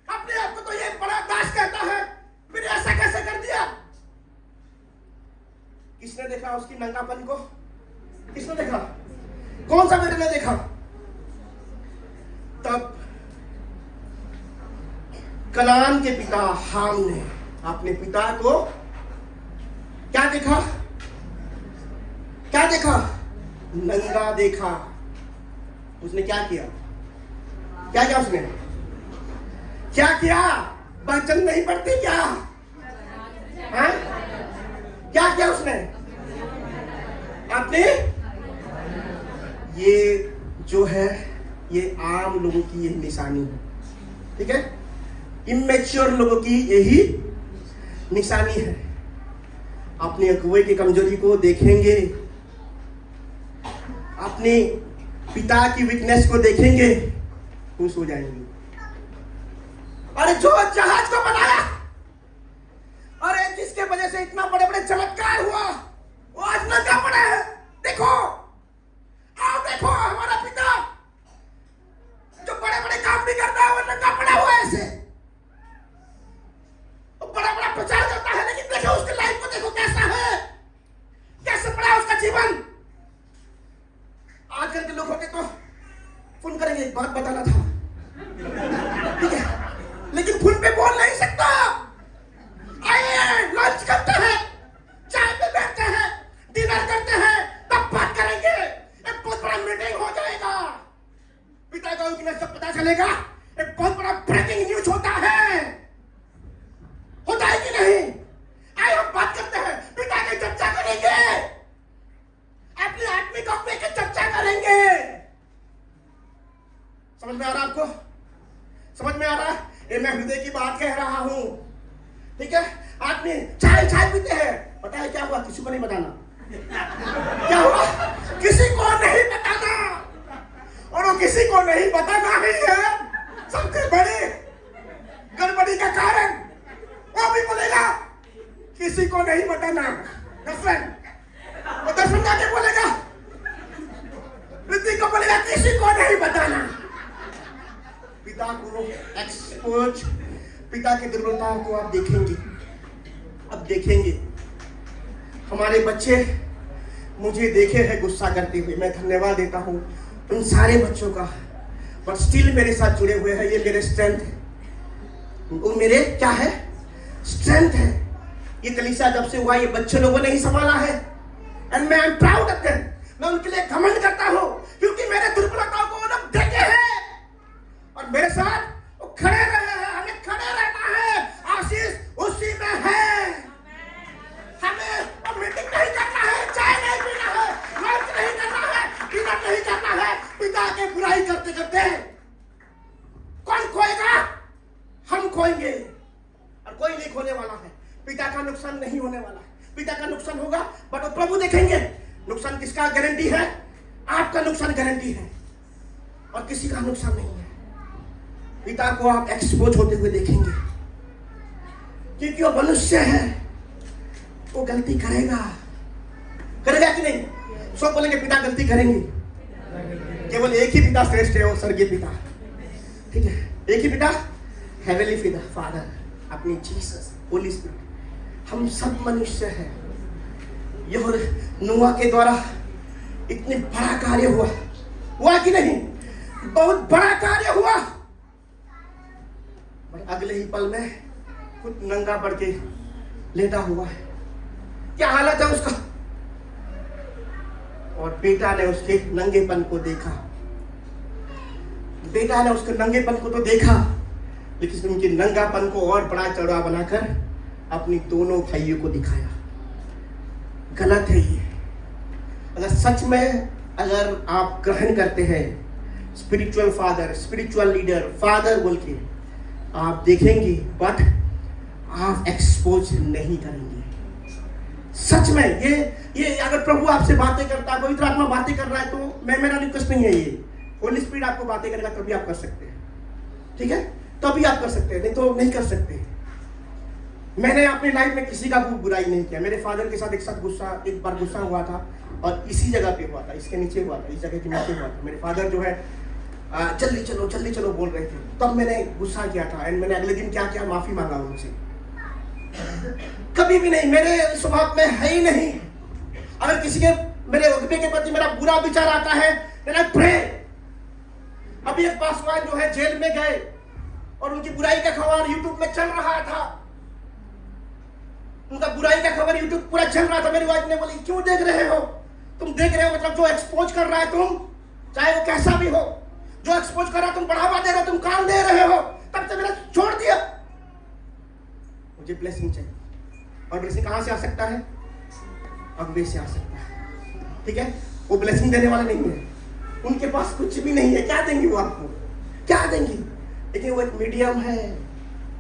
Speaker 1: अपने आप को तो ये बड़ा दास कहता है, फिर ऐसा कैसे कर दिया? किसने देखा उसकी नंगापन को? किसने देखा? कौन सा बेटे ने देखा? तब कनान के पिता हाम ने अपने पिता को क्या देखा? क्या देखा? नंगा देखा। उसने क्या किया? क्या किया उसने? क्या किया? वचन नहीं पढ़ती क्या? हाँ? क्या किया उसने? आपने ये जो है, ये आम लोगों की यही निशानी है। ठीक है, इमेच्योर लोगों की यही निशानी है। अपने अगुवे की कमजोरी को देखेंगे, अपने पिता की वीकनेस को देखेंगे, खुश हो जाएंगे। अरे जो जहाज को बनाया, अरे जिसके वजह से इतना बड़े बड़े चमत्कार हुआ, वो आज नंगा पड़ा है। देखो, आओ देखो, हमारा पिता जो बड़े बड़े काम भी करता है, वो नंगा पड़ा हुआ है ऐसे, वो बड़ा बड़ा प्रचार करता है, लेकिन देखो बात बताना था, ठीक है, लेकिन फोन पे बोल नहीं सकता। आइए लंच करते हैं, चाय पे बैठते हैं, डिनर करते हैं, तब बात करेंगे। एक बहुत बड़ा मीटिंग हो जाएगा, पिता का वीकनेस सब पता चलेगा। एक बहुत बड़ा ब्रेकिंग न्यूज होता है कि नहीं? आइए हम बात करते हैं, पिता की चर्चा करेंगे, अपनी आत्मिक अपने की चर्चा करेंगे। समझ में आ रहा आपको? समझ में आ रहा है? ये मैं हृदय की बात कह रहा हूं, ठीक है। आदमी चाय पीते हैं, पता है क्या हुआ? किसी को नहीं बताना। क्या हुआ? किसी को नहीं बताना। और वो किसी को नहीं बताना ही है सबसे बड़ी गड़बड़ी का कारण। वो भी बोलेगा किसी को नहीं बताना। दर्शन जाके बोलेगा, ऋतिक को बोलेगा किसी को नहीं बताना। पिता को एक्सपोज, पिता की दुर्बलताओं को आप देखेंगे। अब देखेंगे हमारे बच्चे मुझे देखे हैं गुस्सा करते हुए, मैं धन्यवाद देता हूं उन सारे बच्चों का, बट स्टिल मेरे साथ जुड़े हुए हैं। ये मेरे स्ट्रेंथ है, वो मेरे क्या है? स्ट्रेंथ है। ये कलीसिया जब से हुआ ये बच्चे लोगों ने ही संभाला है, एंड मैं I am proud of them. मैं उनके लिए घमंड करता हूं क्योंकि मेरे दुर्बलताओं को वो लोग देखे हैं और मेरे साथ वो खड़े रहे हैं। हमें खड़े रहना है, आशीष उसी में है। हमें अब मीटिंग नहीं करना है, चाय नहीं पीना है, लंच नहीं करना है, डिनर नहीं करना है। पिता के बुराई करते करते कौन खोएगा? हम खोएंगे और कोई नहीं खोने वाला है। पिता का नुकसान नहीं होने वाला है। पिता का नुकसान होगा बट वो प्रभु देखेंगे। नुकसान किसका गारंटी है? आपका नुकसान गारंटी है और किसी का नुकसान नहीं है। पिता को आप एक्सपोज होते हुए देखेंगे क्योंकि वो मनुष्य है, वो गलती करेगा कि नहीं? सब बोलेंगे पिता गलती करेंगे। केवल एक ही पिता श्रेष्ठ है, वो स्वर्गीय पिता, ठीक है। एक ही पिता, हेवनली पिता, फादर, अपनी जीसस, होली स्पिरिट। हम सब मनुष्य हैं। यह नूह के द्वारा इतने बड़ा कार्य हुआ कि नहीं? बहुत बड़ा कार्य हुआ। अगले ही पल में खुद नंगा पड़ के लेटा हुआ है। क्या हालत है उसका? और बेटा ने उसके नंगेपन को देखा। बेटा ने उसके नंगेपन को तो देखा, लेकिन उनके नंगापन को और बड़ा चौड़ा बनाकर अपनी दोनों भाइयों को दिखाया। गलत है ये। अगर सच में अगर आप ग्रहण करते हैं spiritual father, spiritual leader, father बोल के, आप देखेंगे बट आप एक्सपोज नहीं करेंगे। सच में ये अगर प्रभु आपसे बातें करता है, पवित्र आत्मा बातें कर रहा है, तो मेरा रिक्वेस्ट नहीं है ये। होली स्पिरिट आपको बातें करेगा तभी आप कर सकते हैं, ठीक है? तभी आप कर सकते हैं, नहीं तो नहीं कर सकते। मैंने अपनी लाइफ में किसी का बुराई नहीं किया। मेरे फादर के साथ एक बार गुस्सा हुआ था और इसी जगह पे हुआ था, इसके नीचे हुआ था, इस जगह के नीचे हुआ था। मेरे फादर जो है जल्दी चलो बोल रहे थे, तब मैंने गुस्सा किया था एंड मैंने अगले दिन क्या किया? माफी मांगा उनसे। कभी भी नहीं, मेरे स्वभाव में है ही नहीं। अगर किसी के मेरे रुतबे के प्रति मेरा बुरा विचार आता है, मैंने प्रे। अभी एक पासवान जो है जेल में गए और उनकी बुराई का खबर यूट्यूब में चल रहा था। उनका बुराई का खबर यूट्यूब पूरा चल रहा था। मेरी वाइफ ने बोली क्यों देख रहे हो? तुम देख रहे हो मतलब जो एक्सपोज कर रहा है तुम, चाहे वो कैसा भी हो, जो एक्सपोज कर रहा है तुम बढ़ावा दे रहे हो, तुम काम दे रहे हो। तब से मैंने छोड़ दिया। मुझे ब्लेसिंग चाहिए, और ब्लेसिंग कहां से आ सकता है? अगवे से आ सकता है, ठीक है? वो ब्लेसिंग देने वाला नहीं है, उनके पास कुछ भी नहीं है। क्या देंगे वो आपको? क्या देंगे? लेकिन वो एक मीडियम है।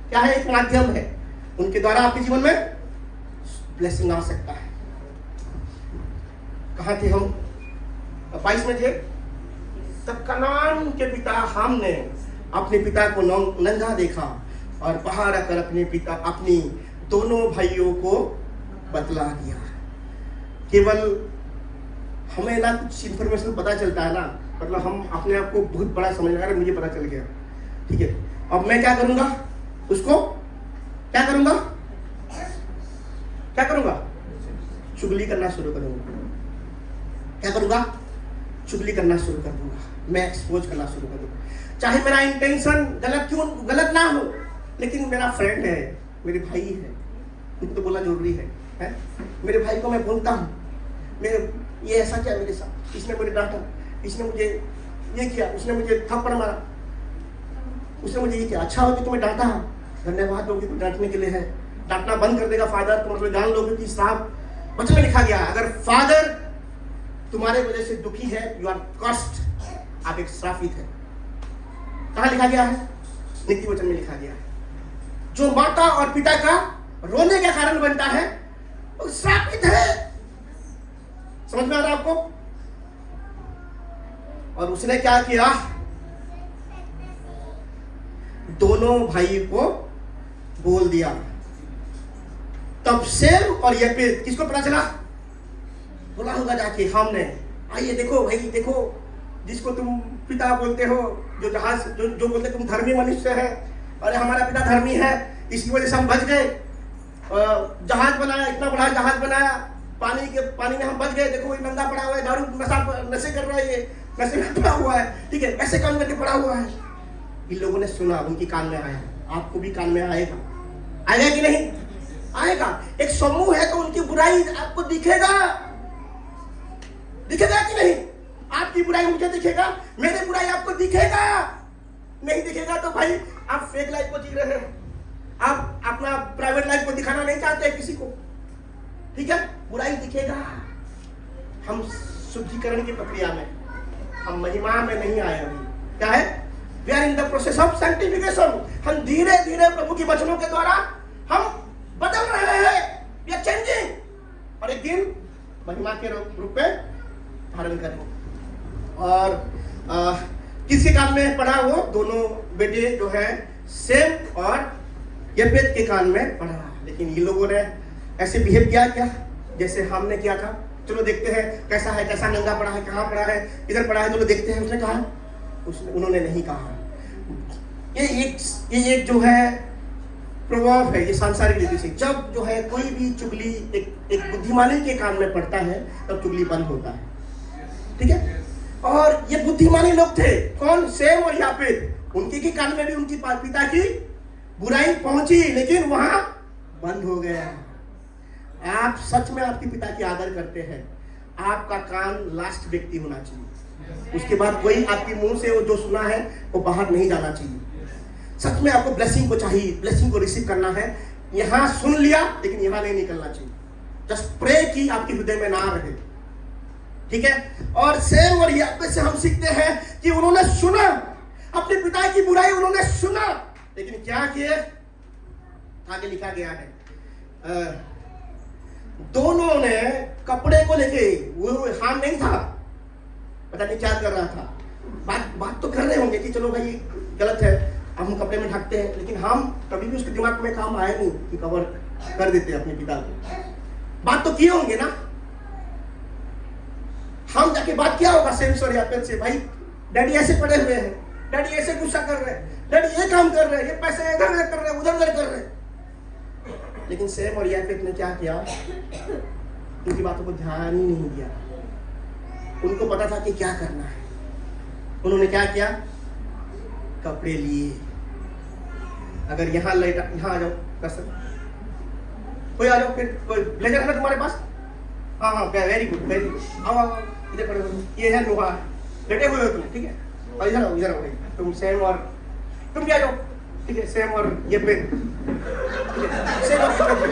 Speaker 1: क्या है? एक माध्यम है। उनके द्वारा आपके जीवन में ब्लेसिंग आ सकता है। कहाँ थे हम? 22 में थे। तब कनान के पिता हाम ने अपने पिता को नंगा देखा और बाहर आकर अपनी दोनों भाइयों को बतला दिया। केवल हमें ना कुछ इंफॉर्मेशन पता चलता है ना, मतलब हम अपने आप को बहुत बड़ा समझ रहे हैं। मुझे पता चल गया, ठीक है, अब मैं क्या करूंगा? उसको क्या करूंगा? चुगली करना शुरू करूंगा। क्या करूंगा? चुगली करना शुरू कर दूंगा, मैं एक्सपोज करना शुरू कर दूंगा। चाहे मेरा इंटेंशन गलत ना हो, लेकिन मेरा फ्रेंड है, मेरे भाई है, उनको तो बोलना जरूरी है? मेरे भाई को मैं बोलता हूँ, मेरे ये ऐसा क्या मेरे साथ, इसने मुझे डांटा, इसने मुझे ये किया, उसने मुझे थप्पड़ मारा, उसने मुझे ये किया। अच्छा हो कि तुम्हें डांटा, धन्यवाद होगी तो डांटने के लिए है। डांटना बंद कर देगा फादर तो मतलब जान लोगे कि साहब वचन में लिखा गया, अगर फादर तुम्हारे वजह से दुखी है, यू आर कॉस्ट, आप एक श्रापित है। कहाँ लिखा गया है? नीति वचन में लिखा गया है। जो माता और पिता का रोने का कारण बनता है वो श्रापित है। समझ में आ रहा आपको? और उसने क्या किया, दोनों भाई को बोल दिया। तब शेम और यपेत, किसको पता चला? बोला होगा जाके हमने, आइए देखो भाई, देखो जिसको तुम पिता बोलते हो, जो जहाज जो बोलते तुम धर्मी मनुष्य है, अरे हमारा पिता धर्मी है, इसकी वजह से हम बच गए, जहाज बनाया, इतना बड़ा जहाज बनाया, पानी में हम बच गए, देखो ये नंगा पड़ा हुआ है, दारू नशे कर रहा है, ये नशे में पड़ा हुआ है, ठीक है, ऐसे काम करके पड़ा हुआ है। इन लोगों ने सुना, उनकी कान में आया, आपको भी कान में आएगा कि नहीं आएगा? एक समूह है तो उनकी बुराई आपको दिखेगा कि नहीं? आपकी बुराई मुझे दिखेगा, मेरी बुराई आपको दिखेगा। नहीं दिखेगा तो भाई आप फेक लाइफ को जी रहे हैं, आप अपना प्राइवेट लाइफ को दिखाना नहीं चाहते किसी को, ठीक है? बुराई दिखेगा। हम शुद्धिकरण की प्रक्रिया में, हम महिमा में नहीं आए अभी। क्या है? We are in the process of sanctification. हम धीरे धीरे प्रभु की वचनों के द्वारा हम बदल रहे हैं, वी आर चेंजिंग, और एक दिन महिमा के रूप में धारण करें। और किसके कान में पड़ा? वो दोनों बेटे जो है शेम और यपेत के कान में पड़ा। लेकिन ये लोगों ने ऐसे बिहेव किया क्या जैसे हमने किया था? चलो देखते हैं कैसा है, कैसा नंगा पड़ा है, कहाँ पड़ा है, किधर पड़ा है, चलो देखते हैं। उसने कहा, उन्होंने नहीं कहा। ये एक जो है प्रभाव है, ये सांसारिक रीति से। जब जो है कोई भी चुगली एक बुद्धिमानी के कान में पड़ता है तब चुगली बंद होता है, ठीक है? और ये बुद्धिमानी लोग थे, कौन? शेम और यापेत। उनके के कान में भी उनकी पिता की बुराई पहुंची, लेकिन वहां बंद हो गया। आप सच में आपके पिता की आदर करते हैं, आपका कान लास्ट व्यक्ति होना चाहिए, उसके बाद कोई आपके मुंह से वो जो सुना है वो बाहर नहीं जाना चाहिए। सच में आपको ब्लेसिंग को चाहिए, ब्लेसिंग को रिसीव करना है। यहां सुन लिया लेकिन यहां नहीं निकलना चाहिए। जस्ट प्रे कि आपके हृदय में ना रहे, ठीक है? और शेम और यापेत से हम सीखते हैं कि उन्होंने सुना, अपने पिता की बुराई उन्होंने सुना, लेकिन क्या किए? आगे लिखा गया है, दोनों ने कपड़े को लेके, वो हाम नहीं था, पता नहीं क्या कर रहा था। बात तो कर रहे होंगे कि चलो भाई गलत है, हम कपड़े में ढकते हैं, लेकिन हम कभी भी उसके दिमाग में काम आया नहीं कि कवर कर देते अपने पिता को। बात तो किए होंगे ना, हम जाके बात किया होगा शेम और यापेत से, भाई डैडी ऐसे पड़े हुए हैं, डैडी ऐसे गुस्सा कर रहे हैं, डैडी ये काम कर रहे हैं, ये पैसे इधर उधर कर रहे हैं, उधर उधर कर रहे हैं। लेकिन शेम और यापेत ने क्या किया? उनकी बातों को ध्यान ही नहीं दिया। उनको पता था कि क्या करना है। उन्होंने क्या किया? कपड़े लिए। अगर यहाँ आ जाओ, कर सकते कोई, आ जाओ, फिर कोई ब्लेजर है ना तुम्हारे पास? हाँ, वेरी गुड, वेरी गुड। आओ इधर खड़े हो, ये है लोहा, लेटे हुए हो तुम, ठीक है? और इधर आओ, तुम शेम और तुम क्या जाओ, ठीक है? शेम और यपेत, शेम और यपेत,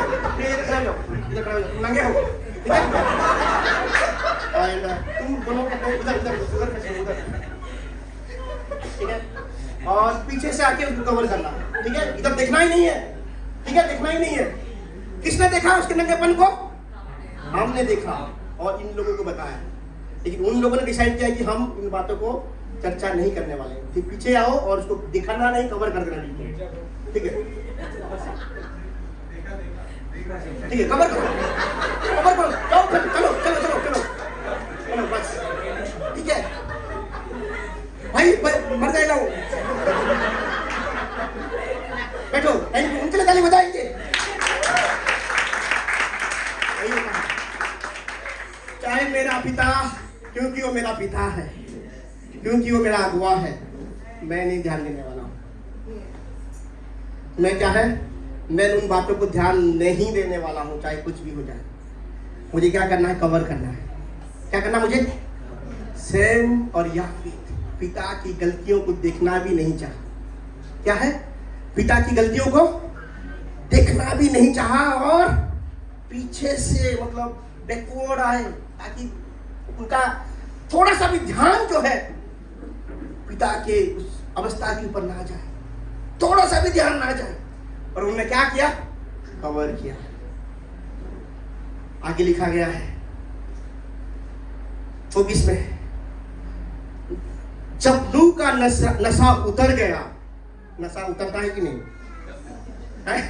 Speaker 1: इधर खड़े हो, नंगे हो, ठीक है? तुम दोनों उधर, ठीक है? और पीछे से आके उसको कवर करना, ठीक है? इधर देखना ही नहीं है, ठीक है? देखना ही नहीं है। किसने देखा उसके नंगेपन को? हमने देखा और इन लोगों को बताया। लेकिन उन लोगों ने डिसाइड किया कि हम इन बातों को चर्चा नहीं करने वाले हैं। फिर पीछे आओ और उसको दिखाना नहीं, कवर कर देना, ठीक है? ठीक है, कवर करो, चलो बस, ठीक है भाई, मर जाएगा वो। बैठो, उनके लिए ताली बजाएंगे। चाहे मेरा पिता क्योंकि वो मेरा पिता है, क्योंकि वो मेरा अगुआ है। मैं नहीं ध्यान देने वाला हूँ। मैं क्या है, मैं उन बातों को ध्यान नहीं देने वाला हूँ, चाहे कुछ भी हो जाए। मुझे क्या करना है, कवर करना है। क्या करना मुझे? सेम और याफीत पिता की गलतियों को देखना भी नहीं चाहा। क्या है? पिता की गलतियों को देखना भी नहीं चाहा और पीछे से मतलब बैकवर्ड आए, ताकि उनका थोड़ा सा भी ध्यान जो है पिता के उस अवस्था के ऊपर ना जाए, थोड़ा सा भी ध्यान ना जाए। और उन्होंने क्या किया? कवर किया। आगे लिखा गया है 24 में, जब नूह का नशा उतर गया। नशा उतरता है कि नहीं है?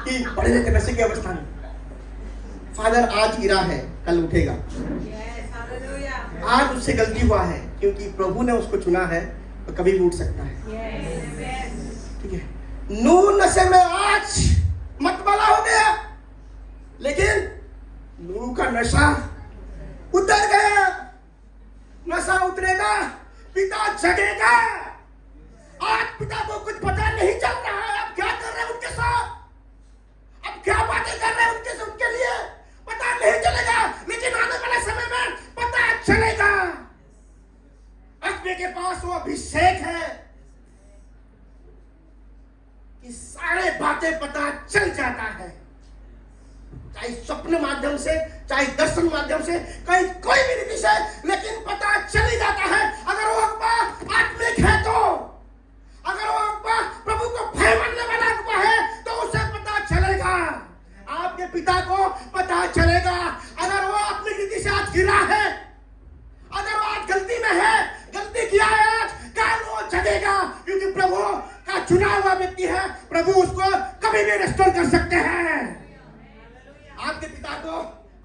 Speaker 1: कि बड़े लेकर नशे की अवस्था में फादर आज गिरा है, कल उठेगा। आज उससे गलती हुआ है, क्योंकि प्रभु ने उसको चुना है, तो कभी भी उठ सकता है। ठीक है, नूह नशे में आज मतवाला हो गया, लेकिन नूह का नशा उतर गया। नशा उतरेगा, पिता जगेगा। आज पिता को कुछ पता नहीं चल रहा है, अब क्या कर रहे हैं उनके साथ, अब क्या बातें कर रहे हैं उनके से, उनके लिए पता नहीं चलेगा, लेकिन आने वाले समय में पता चलेगा। अपने के पास वो अभिषेक है कि सारे बातें पता चल जाता है, चाहे स्वप्न माध्यम से, चाहे दर्शन माध्यम से, कहीं कोई भी रीति से, लेकिन पता चल ही जाता है। अगर वो अगुआ आत्मिक है तो, अगर वो अगुआ प्रभु को भय मानने वाला अगुआ है तो उसे पता चलेगा, आपके पिता को पता चलेगा। अगर वो आत्मिक रीति से आज गिरा है, अगर वो आज गलती में है, गलती किया है आज, कल वो जगेगा, क्योंकि प्रभु का चुना हुआ व्यक्ति है। प्रभु उसको कभी भी रिस्टोर कर सकते हैं। आपके पिता को,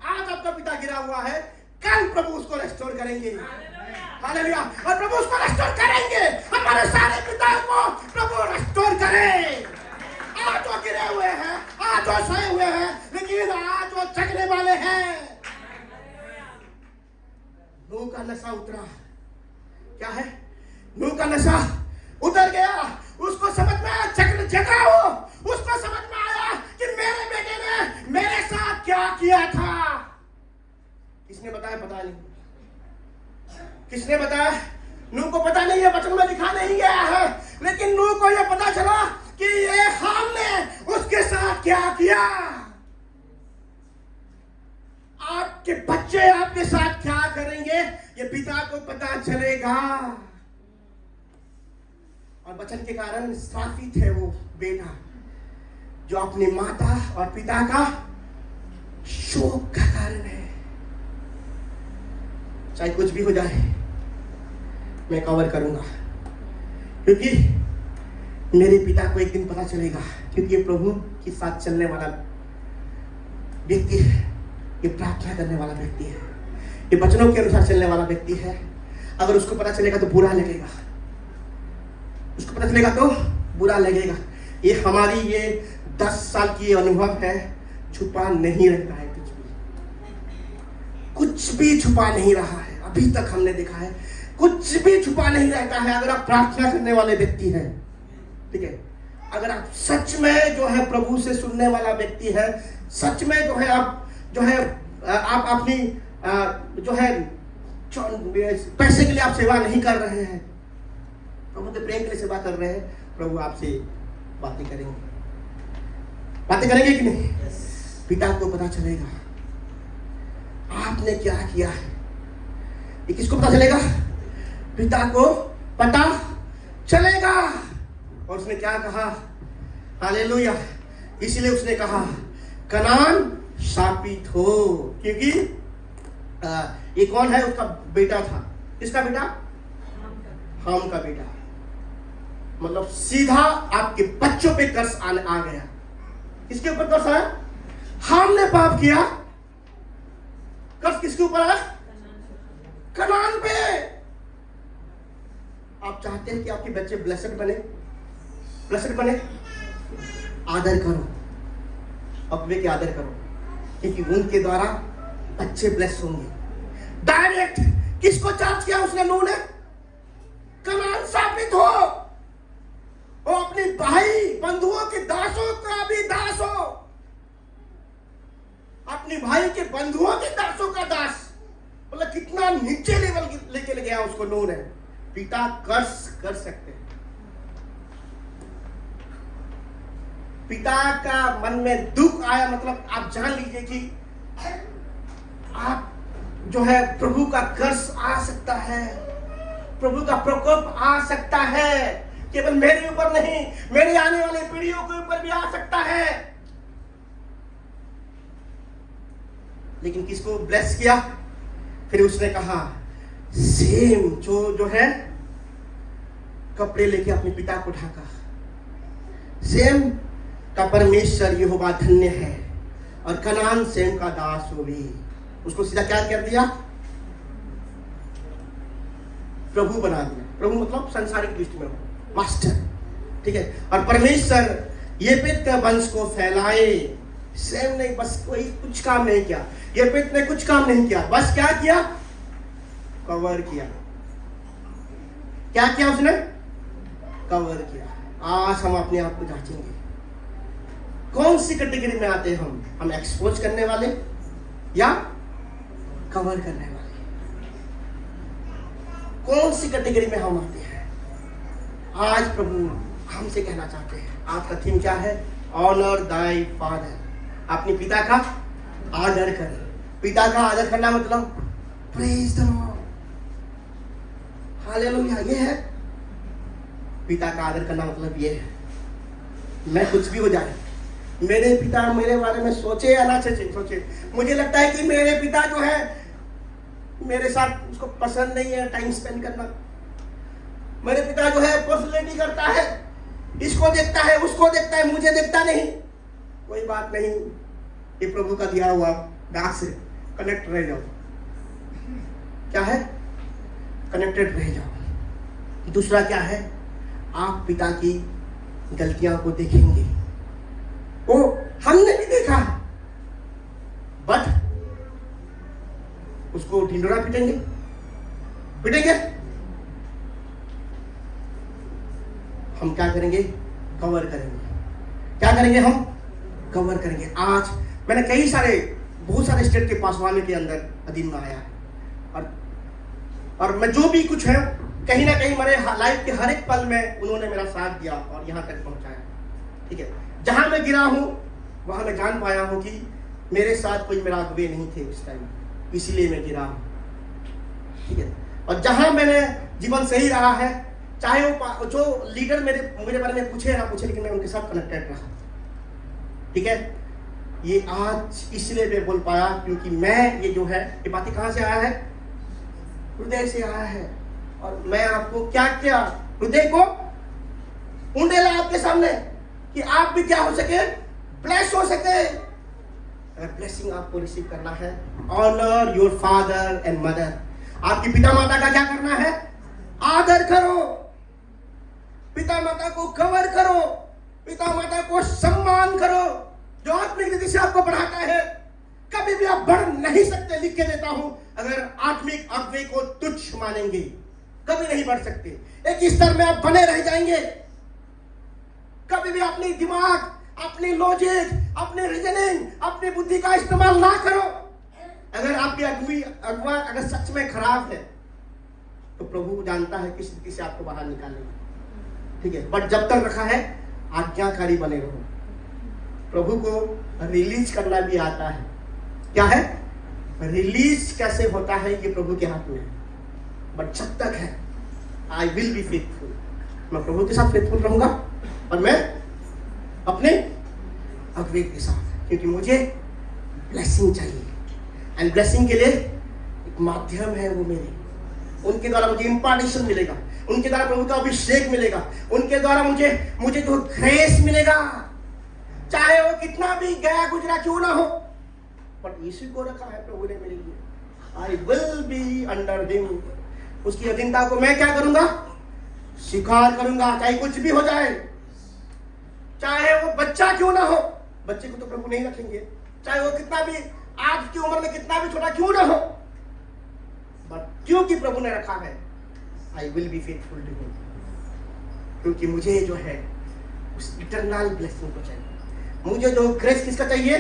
Speaker 1: आज आपका पिता गिरा हुआ है, कल प्रभु उसको रेस्टोर करेंगे। हालेलुया। और प्रभु उसको रेस्टोर करेंगे। हमारे सारे पिता को प्रभु रेस्टोर करे। आज वो गिरे हुए हैं, आज वो सोए हुए हैं, लेकिन आज वो जगने वाले हैं। नूह का नशा उतरा। क्या है? नूह का नशा उतर गया। उसको समझ में आया, जगा हो, उसको समझ में आया कि मेरे बेटे ने मेरे साथ क्या किया था। किसने बताया? पता नहीं। किसने बताया? नूह को पता नहीं है, वचन में लिखा नहीं गया है, लेकिन नूह को यह पता चला कि ये हाम ने उसके साथ क्या किया। आपके बच्चे आपके साथ क्या करेंगे, ये पिता को पता चलेगा। और वचन के कारण श्रापित है वो बेटा जो अपनी माता और पिता का शोक का कारण है। चाहे कुछ भी हो जाए, मैं कवर करूंगा, क्योंकि मेरे पिता को एक दिन पता चलेगा, क्योंकि ये प्रभु के साथ चलने वाला व्यक्ति है, ये प्रार्थना करने वाला व्यक्ति है, ये वचनों के अनुसार चलने वाला व्यक्ति है। अगर उसको पता चलेगा तो बुरा लगेगा, उसको पता चलेगा तो बुरा लगेगा। ये हमारी ये 10 साल की अनुभव है, छुपा नहीं रहता है, कुछ भी छुपा नहीं रहा है। अभी तक हमने देखा है कुछ भी छुपा नहीं रहता है, अगर आप प्रार्थना करने वाले व्यक्ति हैं। ठीक है, अगर आप सच में जो है प्रभु से सुनने वाला व्यक्ति है, सच में जो है आप जो है आप अपनी जो है पैसे के लिए आप सेवा नहीं कर रहे हैं, प्रभु के प्रेम के लिए सेवा कर रहे हैं, प्रभु आपसे बातें करेंगे कि नहीं? पिता को पता चलेगा आपने क्या किया है। ये किसको पता चलेगा? पिता को पता चलेगा। और उसने क्या कहा? हालेलुया। इसलिए उसने कहा कनान शापित हो, क्योंकि ये कौन है? उसका बेटा था। किसका बेटा? हाम का बेटा। मतलब सीधा आपके बच्चों पे कर्ज आ गया। किसके ऊपर कर्ज आया? हाम ने पाप किया, कर्ज किसके ऊपर आया? कनान पे। आप चाहते हैं कि आपके बच्चे ब्लेस्ड बने? आदर करो, अपने के आदर करो, क्योंकि उनके द्वारा बच्चे ब्लेस होंगे। डायरेक्ट किसको चार्ज किया उसने? नूह ने कनान साबित हो, वो अपने भाई बंधुओं के दासों का भी दास हो, अपने भाई के बंधुओं के दासों का दास। मतलब कितना नीचे लेवल लेके गया उसको नूह ने। पिता कर्ज कर सकते हैं। पिता का मन में दुख आया, मतलब आप जान लीजिए कि आप जो है प्रभु का कर्ज आ सकता है, प्रभु का प्रकोप आ सकता है। केवल मेरे ऊपर नहीं, मेरे आने वाले पीढ़ियों के ऊपर भी आ सकता है। लेकिन किसको ब्लेस किया? फिर उसने कहा सेम जो है कपड़े लेके अपने पिता को ढाका, सेम का परमेश्वर यहोवा धन्य है और कनान सेम का दास हो भी। उसको सीधा क्या कर दिया? प्रभु बना दिया। प्रभु मतलब संसारिक दृष्टि में मास्टर, ठीक है। और परमेश्वर ये पित वंश को फैलाए। सेम नहीं, बस कोई कुछ काम नहीं किया, ये पित ने कुछ काम नहीं किया, बस क्या किया? कवर किया। क्या किया उसने? कवर किया। आज हम अपने आप को जांचेंगे, कौन सी कैटेगरी में आते हैं हम एक्सपोज करने वाले या कवर करने वाले? कौन सी कैटेगरी में हम आते हैं? आज प्रभु हमसे कहना चाहते हैं। आज का थीम क्या है? ऑनर दाई फादर। अपने पिता का आदर करें। पिता का आदर करना मतलब प्रेज द लॉर्ड, हालेलुया। ये है पिता का आदर करना मतलब ये है। मैं कुछ भी हो जाए, मेरे पिता मेरे बारे में सोचे या ना सोचे, मुझे लगता है कि मेरे पिता जो है मेरे साथ उसको पसंद नहीं है टाइम स्पेंड करना। मेरे पिता जो है पर्सनैलिटी करता है, इसको देखता है उसको देखता है, मुझे देखता नहीं। कोई बात नहीं, ये प्रभु का दिया हुआ दास से कनेक्ट रह जाओ। क्या है? कनेक्टेड रह जाओ। दूसरा क्या है? आप पिता की गलतियां को देखेंगे। वो हमने भी देखा, बट उसको ढिंडोरा पिटेंगे? हम क्या करेंगे? कवर करेंगे। क्या करेंगे? हम कवर करेंगे। आज मैंने बहुत सारे स्टेट के पासवानों के अंदर अधीन में आया है, और मैं जो भी कुछ है कहीं ना कहीं मेरे लाइफ के हर एक पल में उन्होंने मेरा साथ दिया और यहाँ तक पहुँचाया, ठीक है। जहाँ मैं गिरा हूँ वहाँ मैं जान पाया हूँ कि मेरे साथ कोई मेरा अगुवे नहीं थे उस टाइम, इसीलिए मैं गिरा हूँ, ठीक है। और जहाँ मैंने जीवन सही रहा है, चाहे वो जो लीडर मेरे बारे में पूछे ना पूछे, लेकिन मैं उनके साथ कनेक्टेड रहा, ठीक है। ये आज इसलिए मैं बोल पाया क्योंकि मैं ये जो है, ये बातें कहाँ से आया है? हृदय से आया है। और मैं आपको क्या किया? हृदय को उंडेला आपके सामने कि आप भी क्या हो सके? ब्लेस हो सके। अगर ब्लेसिंग आपको रिसीव करना है, honour your father and mother. आपकी पिता माता का क्या करना है? आदर करो, पिता माता को कवर करो, पिता माता को सम्मान करो। जो आत्मिक रीति से आपको बढ़ाता है, कभी भी आप बढ़ नहीं सकते। लिख के देता हूं, अगर आत्मिक अगुवे को तुच्छ मानेंगे कभी नहीं बढ़ सकते। एक स्तर में आप बने रह जाएंगे। कभी भी अपनी दिमाग, अपनी लॉजिक, अपनी रीजनिंग, अपनी बुद्धि का इस्तेमाल ना करो। अगर आपकी अगुवा अगर सच में खराब है तो प्रभु जानता है किस रीति से आपको बाहर निकालेगा, ठीक है। बट जब तक रखा है, आज्ञाकारी बने रहो। प्रभु को रिलीज करना भी आता है। क्या है? रिलीज कैसे होता है ये प्रभु के हाथ में है। बट जब तक है, आई विल बी फेथफुल, मैं प्रभु के साथ फेथफुल रहूंगा और मैं अपने अगुवे के साथ, क्योंकि मुझे ब्लेसिंग चाहिए। एंड ब्लेसिंग के लिए एक माध्यम है, वो मेरे, उनके द्वारा मुझे इंपार्टेशन मिलेगा, उनके द्वारा प्रभु का अभिषेक मिलेगा, उनके द्वारा मुझे जो ग्रेस मिलेगा, चाहे वो कितना भी गया गुजरा क्यों ना हो, बट यीशु को रखा है प्रभु ने मेरे लिए। आई विल बी अंडर हिम। उसकी अधीनता को मैं क्या करूंगा? स्वीकार करूंगा, चाहे कुछ भी हो जाए। चाहे वो बच्चा क्यों ना हो, बच्चे को तो प्रभु नहीं रखेंगे। चाहे वो कितना भी आज की उम्र में कितना भी छोटा क्यों ना हो, क्योंकि प्रभु ने रखा है, I will be faithful to him, क्योंकि मुझे जो है उस इटरनल ब्लेसिंग को चाहिए। मुझे जो ग्रेस किसका चाहिए?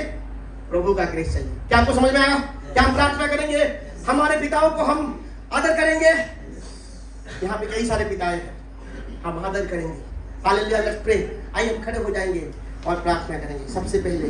Speaker 1: प्रभु का ग्रेस चाहिए। क्या आपको समझ में आया? क्या हम प्रार्थना करेंगे, हमारे पिताओं को हम आदर करेंगे? यहाँ पे कई सारे पिताएं हैं, हम आदर करेंगे। Hallelujah, let's pray. आइए हम खड़े हो जाएंगे और प्रार्थना करेंगे। सबसे पहले